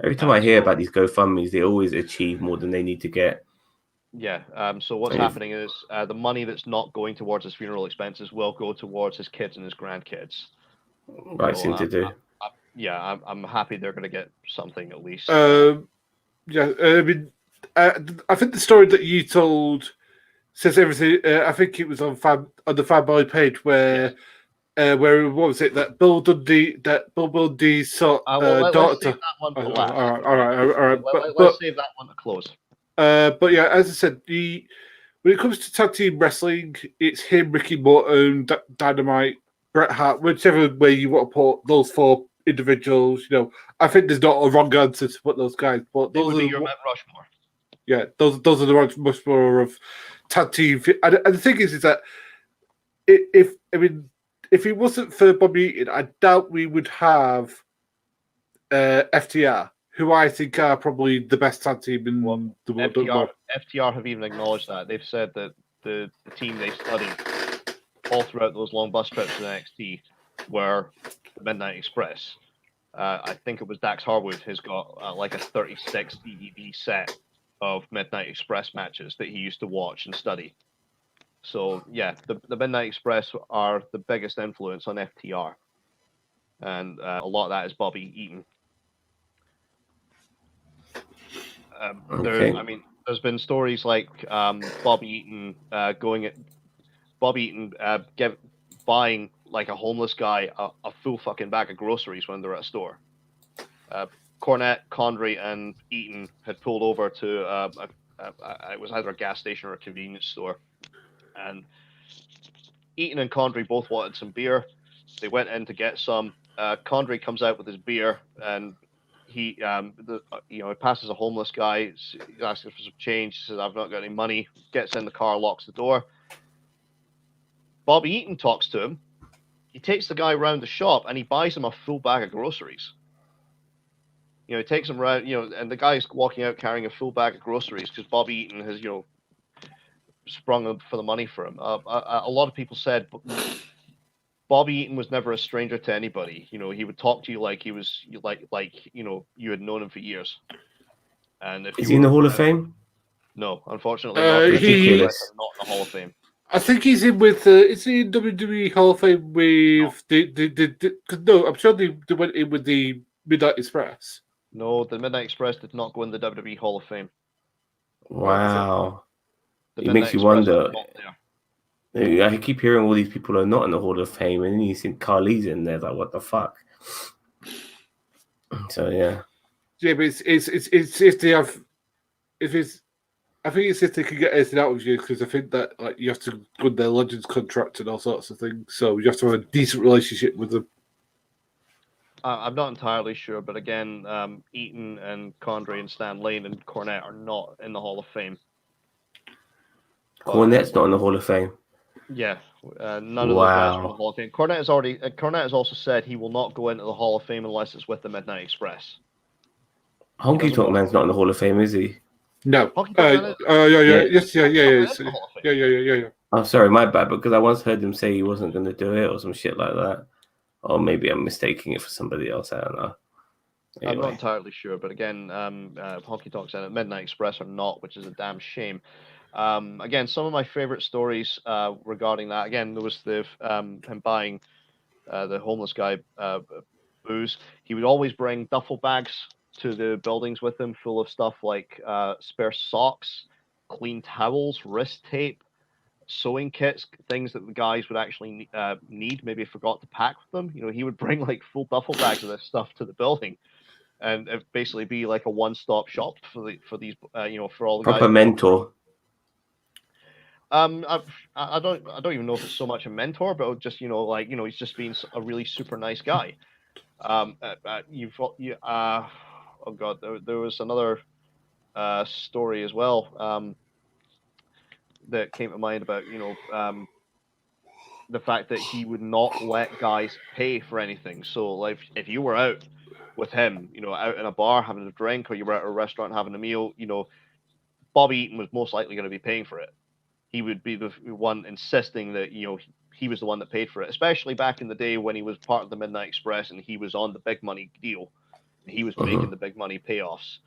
Speaker 1: Every time I hear about these GoFundMes, they always achieve more than they need to get.
Speaker 2: Yeah. So what's happening is the money that's not going towards his funeral expenses will go towards his kids and his grandkids.
Speaker 1: Right thing to do.
Speaker 2: I'm happy they're going to get something at least.
Speaker 3: I mean, I think the story that you told says everything. I think it was on the Fanboy page where what was it that Bill Dundee's daughter.
Speaker 2: Let's save that one for last.
Speaker 3: All right.
Speaker 2: Let's save that one to close.
Speaker 3: But yeah, as I said, when it comes to tag team wrestling, it's him, Ricky Morton, Dynamite, Bret Hart, whichever way you want to put those 4 individuals. I think there's not a wrong answer to put those guys, but those
Speaker 2: would be your Mount Rushmore.
Speaker 3: Yeah, those are the Mount Rushmore of tag team. And the thing is that if it wasn't for Bobby Eaton, I doubt we would have FTR, who I think are probably the best tag team in the world.
Speaker 2: FTR have even acknowledged that. They've said that the team they studied all throughout those long bus trips to NXT were the Midnight Express. I think it was Dax Harwood has got like a 36 DVD set of Midnight Express matches that he used to watch and study. So yeah, the Midnight Express are the biggest influence on FTR, and a lot of that is Bobby Eaton. There's been stories like Bobby Eaton buying like a homeless guy a full fucking bag of groceries when they're at a store. Cornette, Condrey, and Eaton had pulled over to it was either a gas station or a convenience store, and Eaton and Condrey both wanted some beer. They went in to get some. Condrey comes out with his beer, and he passes a homeless guy. He's asking for some change. He says, "I've not got any money." Gets in the car, locks the door. Bobby Eaton talks to him. He takes the guy around the shop and he buys him a full bag of groceries. He takes him around, and the guy's walking out carrying a full bag of groceries because Bobby Eaton has, sprung for the money for him. A lot of people said Bobby Eaton was never a stranger to anybody. You know, he would talk to you like he was you had known him for years. And if
Speaker 1: Is
Speaker 2: you
Speaker 1: he in the
Speaker 2: were,
Speaker 1: Hall of Fame?
Speaker 2: no, unfortunately not.
Speaker 1: Ridiculous.
Speaker 2: Not in the Hall of Fame.
Speaker 3: I think he's in with. Is he in WWE Hall of Fame with cause no, I'm sure they went in with the Midnight Express.
Speaker 2: No, the Midnight Express did not go in the WWE Hall of Fame.
Speaker 1: Wow.
Speaker 2: The
Speaker 1: It
Speaker 2: Midnight
Speaker 1: makes you
Speaker 2: Express
Speaker 1: wonder.
Speaker 2: are not there.
Speaker 1: I keep hearing all these people are not in the Hall of Fame, and then you think Carly's in there. Like, what the fuck? So yeah.
Speaker 3: Yeah, but it's if they have, if it's, I think it's if they can get anything out of you, because I think that like you have to go on their Legends contract and all sorts of things, so you have to have a decent relationship with them.
Speaker 2: I'm not entirely sure, but again, Eaton and Condrey and Stan Lane and Cornette are not in the Hall of Fame.
Speaker 1: Cornette's not in the Hall of Fame.
Speaker 2: Yeah, none of those guys are in the Hall of Fame. Cornette has also said he will not go into the Hall of Fame unless it's with the Midnight Express.
Speaker 1: Honky Tonk Man's not in the Hall of Fame, is he?
Speaker 3: No.
Speaker 2: Honky Tonk Man
Speaker 3: Yeah.
Speaker 1: Oh, sorry, my bad. Because I once heard him say he wasn't going to do it or some shit like that. Or maybe I'm mistaking it for somebody else. I don't know. Anyway.
Speaker 2: I'm not entirely sure, but again, Honky Tonk and Midnight Express are not, which is a damn shame. Again, some of my favorite stories regarding that. Again, there was the him buying the homeless guy booze. He would always bring duffel bags to the buildings with him, full of stuff like spare socks, clean towels, wrist tape, sewing kits, things that the guys would actually need. Maybe forgot to pack with them. You know, he would bring like full duffel bags of this stuff to the building, and it basically be like a one-stop shop for these for all the
Speaker 1: proper
Speaker 2: guys.
Speaker 1: Mentor.
Speaker 2: I don't even know if it's so much a mentor, but just he's just being a really super nice guy. Oh god, there was another story as well that came to mind about the fact that he would not let guys pay for anything. So like if you were out with him, out in a bar having a drink, or you were at a restaurant having a meal, Bobby Eaton was most likely going to be paying for it. He would be the one insisting that he was the one that paid for it, especially back in the day when he was part of the Midnight Express and he was on the big money deal. He was making the big money payoffs,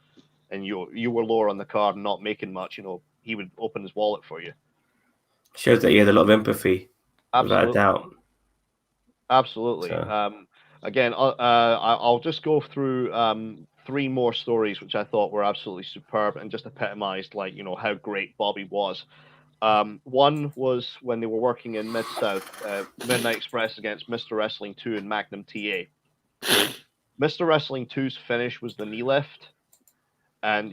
Speaker 2: and you were lower on the card and not making much. He would open his wallet for you.
Speaker 1: Shows that he had a lot of empathy.
Speaker 2: Absolutely.
Speaker 1: Without a doubt.
Speaker 2: Absolutely.
Speaker 1: So.
Speaker 2: Again, I'll just go through 3 more stories which I thought were absolutely superb and just epitomized how great Bobby was. One was when they were working in Mid-South, Midnight Express against Mr. Wrestling 2 and Magnum TA. Mr. Wrestling 2's finish was the knee lift. And,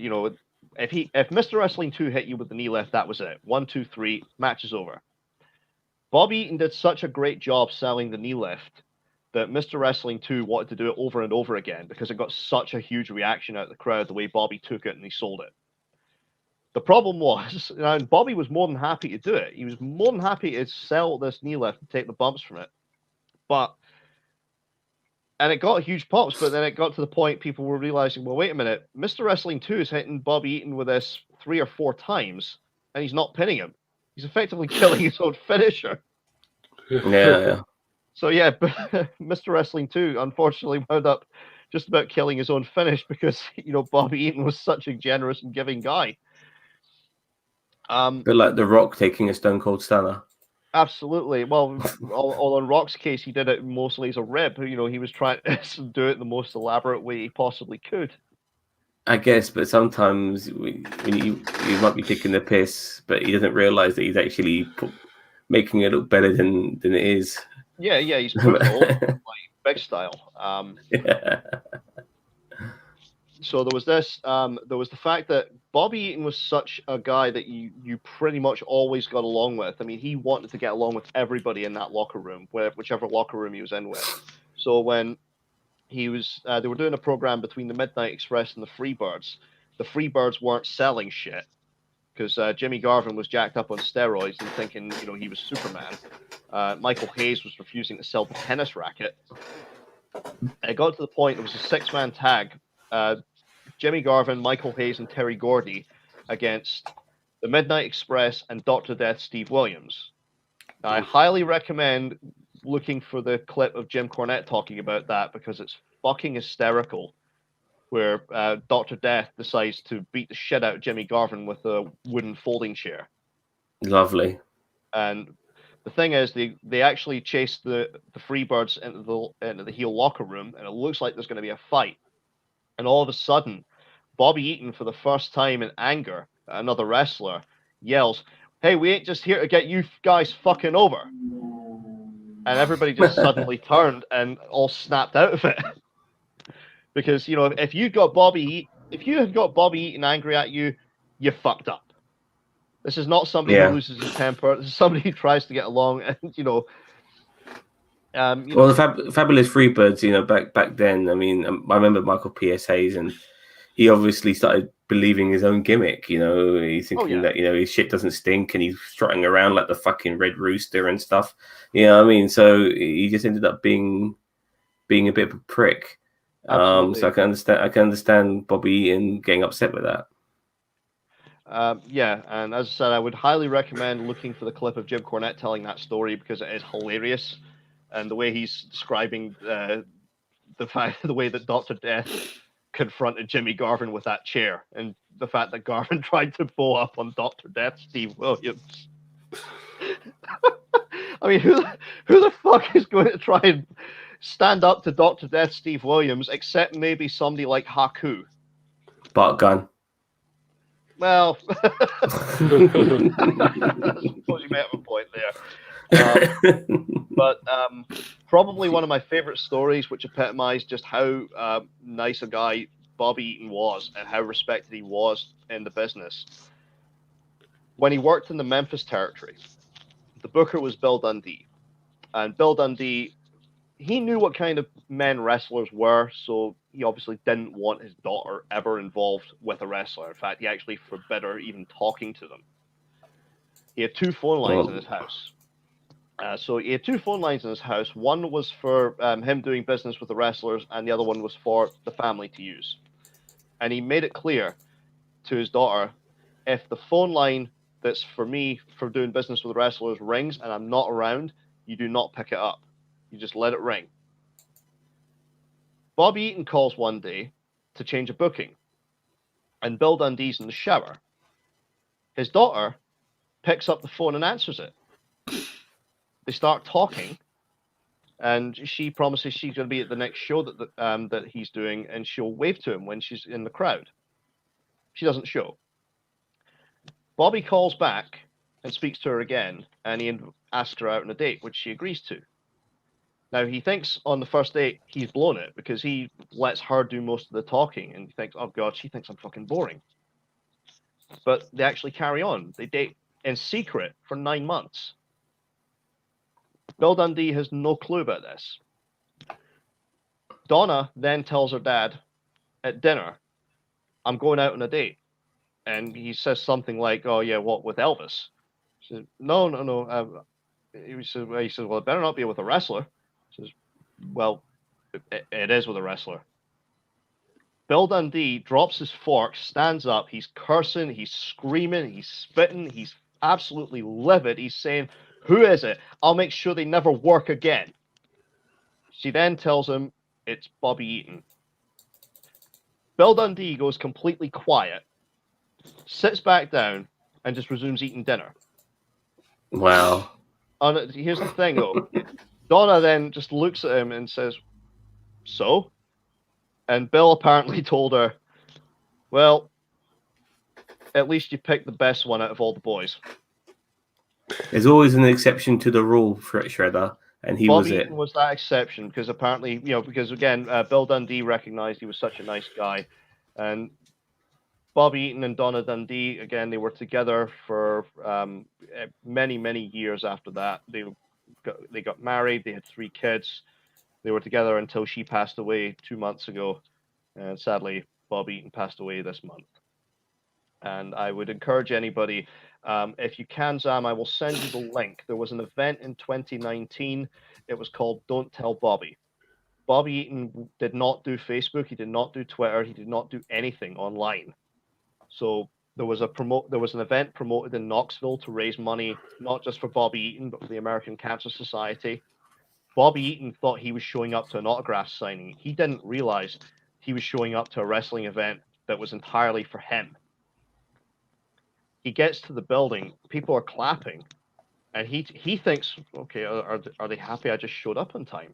Speaker 2: if Mr. Wrestling 2 hit you with the knee lift, that was it. 1, 2, 3, match is over. Bobby Eaton did such a great job selling the knee lift that Mr. Wrestling 2 wanted to do it over and over again because it got such a huge reaction out of the crowd the way Bobby took it and he sold it. The problem was, and Bobby was more than happy to do it. He was more than happy to sell this knee lift and take the bumps from it. And it got huge pops, but then it got to the point people were realizing, well, wait a minute, Mr. Wrestling 2 is hitting Bobby Eaton with this 3 or 4 times, and he's not pinning him. He's effectively killing his own finisher.
Speaker 1: Yeah.
Speaker 2: So yeah, Mr. Wrestling 2 unfortunately wound up just about killing his own finish because Bobby Eaton was such a generous and giving guy.
Speaker 1: But like The Rock taking a Stone Cold Stunner.
Speaker 2: Absolutely. Well, although in Rock's case, he did it mostly as a rib. He was trying to do it the most elaborate way he possibly could.
Speaker 1: I guess, but sometimes when you might be taking the piss, but he doesn't realize that he's actually making it look better than it is.
Speaker 2: Yeah, he's putting it over, big style.
Speaker 1: Yeah.
Speaker 2: So there was this. There was the fact that Bobby Eaton was such a guy that you pretty much always got along with. I mean, he wanted to get along with everybody in that locker room, whichever locker room he was in with. So when he was, they were doing a program between the Midnight Express and the Freebirds. The Freebirds weren't selling shit because Jimmy Garvin was jacked up on steroids and thinking, he was Superman. Michael Hayes was refusing to sell the tennis racket. And it got to the point it was a 6-man tag. Jimmy Garvin, Michael Hayes, and Terry Gordy against the Midnight Express and Dr. Death Steve Williams. Now, I highly recommend looking for the clip of Jim Cornette talking about that because it's fucking hysterical. Where Dr. Death decides to beat the shit out of Jimmy Garvin with a wooden folding chair.
Speaker 1: Lovely.
Speaker 2: And the thing is, they actually chase the Freebirds into the heel locker room, and it looks like there's going to be a fight. And all of a sudden, Bobby Eaton, for the first time in anger at another wrestler, yells, "Hey, we ain't just here to get you guys fucking over." And everybody just suddenly turned and all snapped out of it. Because, you know, if you had got Bobby Eaton angry at you, you fucked up. This is not somebody who loses his temper. This is somebody who tries to get along, and
Speaker 1: well, the Fabulous Freebirds, you know, back then. I mean, I remember Michael PSAs, and he obviously started believing his own gimmick. You know, he's thinking that, you know, his shit doesn't stink, and he's strutting around like the fucking Red Rooster and stuff. You know what I mean? So he just ended up being a bit of a prick. So I can understand Bobby Eaton getting upset with that.
Speaker 2: Yeah, and as I said, I would highly recommend looking for the clip of Jim Cornette telling that story because it is hilarious, and the way he's describing the way that Dr. Death confronted Jimmy Garvin with that chair, and the fact that Garvin tried to bow up on Dr. Death, Steve Williams. I mean, who the fuck is going to try and stand up to Dr. Death, Steve Williams, except maybe somebody like Haku?
Speaker 1: Bart Gunn.
Speaker 2: Well, you may have a point there. But probably one of my favorite stories, which epitomized just how nice a guy Bobby Eaton was and how respected he was in the business. When he worked in the Memphis territory, the booker was Bill Dundee. And Bill Dundee, he knew what kind of men wrestlers were, so he obviously didn't want his daughter ever involved with a wrestler. In fact, he actually forbid her even talking to them. He had 2 phone lines in his house. So he had 2 phone lines in his house. One was for him doing business with the wrestlers, and the other one was for the family to use. And he made it clear to his daughter, if the phone line that's for me for doing business with the wrestlers rings and I'm not around, you do not pick it up. You just let it ring. Bobby Eaton calls one day to change a booking, and Bill Dundee's in the shower. His daughter picks up the phone and answers it. They start talking, and she promises she's going to be at the next show that he's doing, and she'll wave to him when she's in the crowd. She doesn't show. Bobby calls back and speaks to her again, and he asks her out on a date, which she agrees to. Now, he thinks on the first date he's blown it because he lets her do most of the talking, and he thinks, oh God, she thinks I'm fucking boring. But they actually carry on. They date in secret for 9 months. Bill Dundee has no clue about this. Donna then tells her dad at dinner, I'm going out on a date. And he says something like, oh yeah, what, with Elvis? She says, no. He says, well, it better not be with a wrestler. He says, well, it is with a wrestler. Bill Dundee drops his fork, stands up, he's cursing, he's screaming, he's spitting, he's absolutely livid. He's saying, who is it? I'll make sure they never work again. She then tells him it's Bobby Eaton. Bill Dundee goes completely quiet, sits back down, and just resumes eating dinner.
Speaker 1: Wow.
Speaker 2: And here's the thing, though. Donna then just looks at him and says, so? And Bill apparently told her, well, at least you picked the best one out of all the boys.
Speaker 1: There's always an exception to the rule, Shredder, and he was it.
Speaker 2: Bobby Eaton was that exception because apparently, because again, Bill Dundee recognized he was such a nice guy. And Bobby Eaton and Donna Dundee, again, they were together for many, many years after that. They got married. They had 3 kids. They were together until she passed away 2 months ago. And sadly, Bobby Eaton passed away this month. And I would encourage anybody, if you can, Zam, I will send you the link. There was an event in 2019. It was called Don't Tell Bobby. Bobby Eaton did not do Facebook. He did not do Twitter. He did not do anything online. So there was an event promoted in Knoxville to raise money, not just for Bobby Eaton, but for the American Cancer Society. Bobby Eaton thought he was showing up to an autograph signing. He didn't realize he was showing up to a wrestling event that was entirely for him. He gets to the building, people are clapping, and he thinks, okay, are they happy I just showed up on time?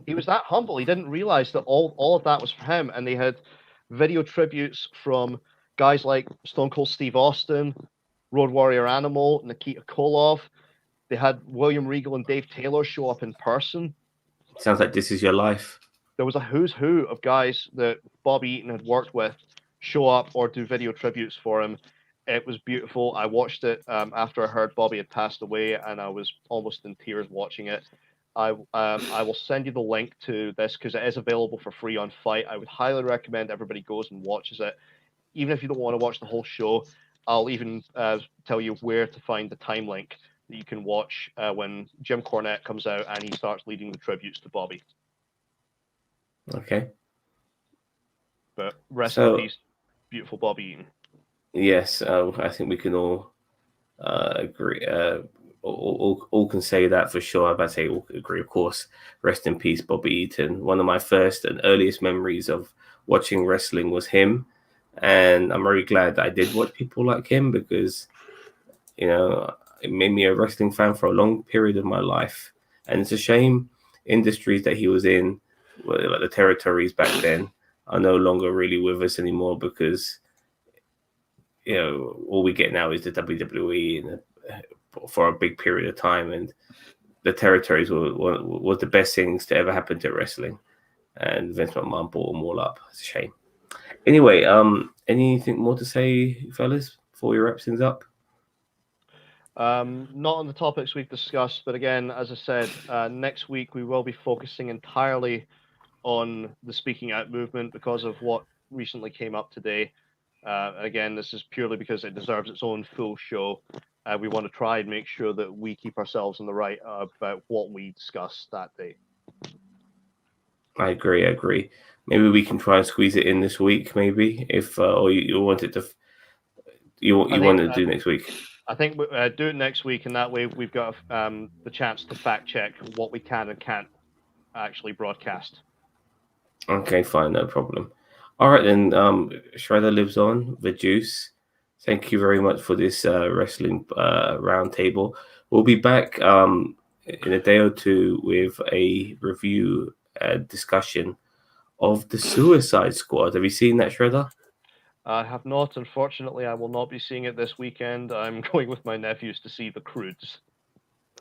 Speaker 2: He was that humble. He didn't realize that all of that was for him. And they had video tributes from guys like Stone Cold Steve Austin, Road Warrior Animal, Nikita Koloff. They had William Regal and Dave Taylor show up in person.
Speaker 1: Sounds like This Is Your Life.
Speaker 2: There was a who's who of guys that Bobby Eaton had worked with show up or do video tributes for him. It was beautiful. I watched it after I heard Bobby had passed away, and I was almost in tears watching it. I will send you the link to this because it is available for free on Fight. I would highly recommend everybody goes and watches it. Even if you don't want to watch the whole show, I'll even tell you where to find the time link that you can watch when Jim Cornette comes out and he starts leading the tributes to Bobby.
Speaker 1: Okay.
Speaker 2: But rest in peace, beautiful Bobby Eaton.
Speaker 1: Yes, I think we can all agree. All can say that for sure. I'm about to say all agree, of course. Rest in peace, Bobby Eaton. One of my first and earliest memories of watching wrestling was him. And I'm very glad that I did watch people like him because, you know, it made me a wrestling fan for a long period of my life. And it's a shame industries that he was in, like the territories back then, are no longer really with us anymore because, you know, all we get now is the WWE and for a big period of time. And the territories were the best things to ever happen to wrestling. And Vince McMahon brought them all up. It's a shame. Anyway, anything more to say, fellas, before we wrap things up?
Speaker 2: Not on the topics we've discussed, but again, as I said, next week we will be focusing entirely on the Speaking Out movement because of what recently came up today. Again, this is purely because it deserves its own full show. We want to try and make sure that we keep ourselves in the right about what we discuss that day.
Speaker 1: I agree. Maybe we can try and squeeze it in this week, maybe, if or you want it to. You want to do next week.
Speaker 2: I think we do it next week, and that way we've got the chance to fact check what we can and can't actually broadcast.
Speaker 1: Okay, fine, no problem. All right, then. Shredder lives on. The Juice. Thank you very much for this wrestling roundtable. We'll be back in a day or two with a review discussion of the Suicide Squad. Have you seen that, Shredder?
Speaker 2: I have not. Unfortunately, I will not be seeing it this weekend. I'm going with my nephews to see The Croods.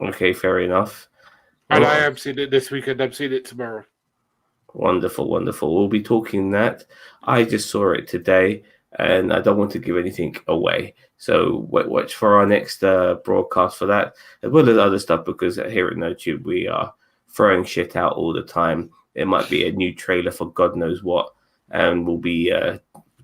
Speaker 1: Okay, fair enough.
Speaker 3: And I am seeing it this weekend. I'm seeing it tomorrow.
Speaker 1: Wonderful. We'll be talking that. I just saw it today, and I don't want to give anything away. So watch for our next broadcast for that, as well as other stuff, because here at NoTube, we are throwing shit out all the time. There might be a new trailer for God knows what, and we'll be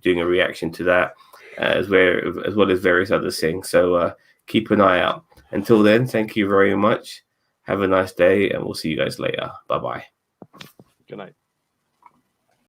Speaker 1: doing a reaction to that, as well as various other things. So keep an eye out. Until then, thank you very much. Have a nice day, and we'll see you guys later. Bye-bye.
Speaker 2: Good night.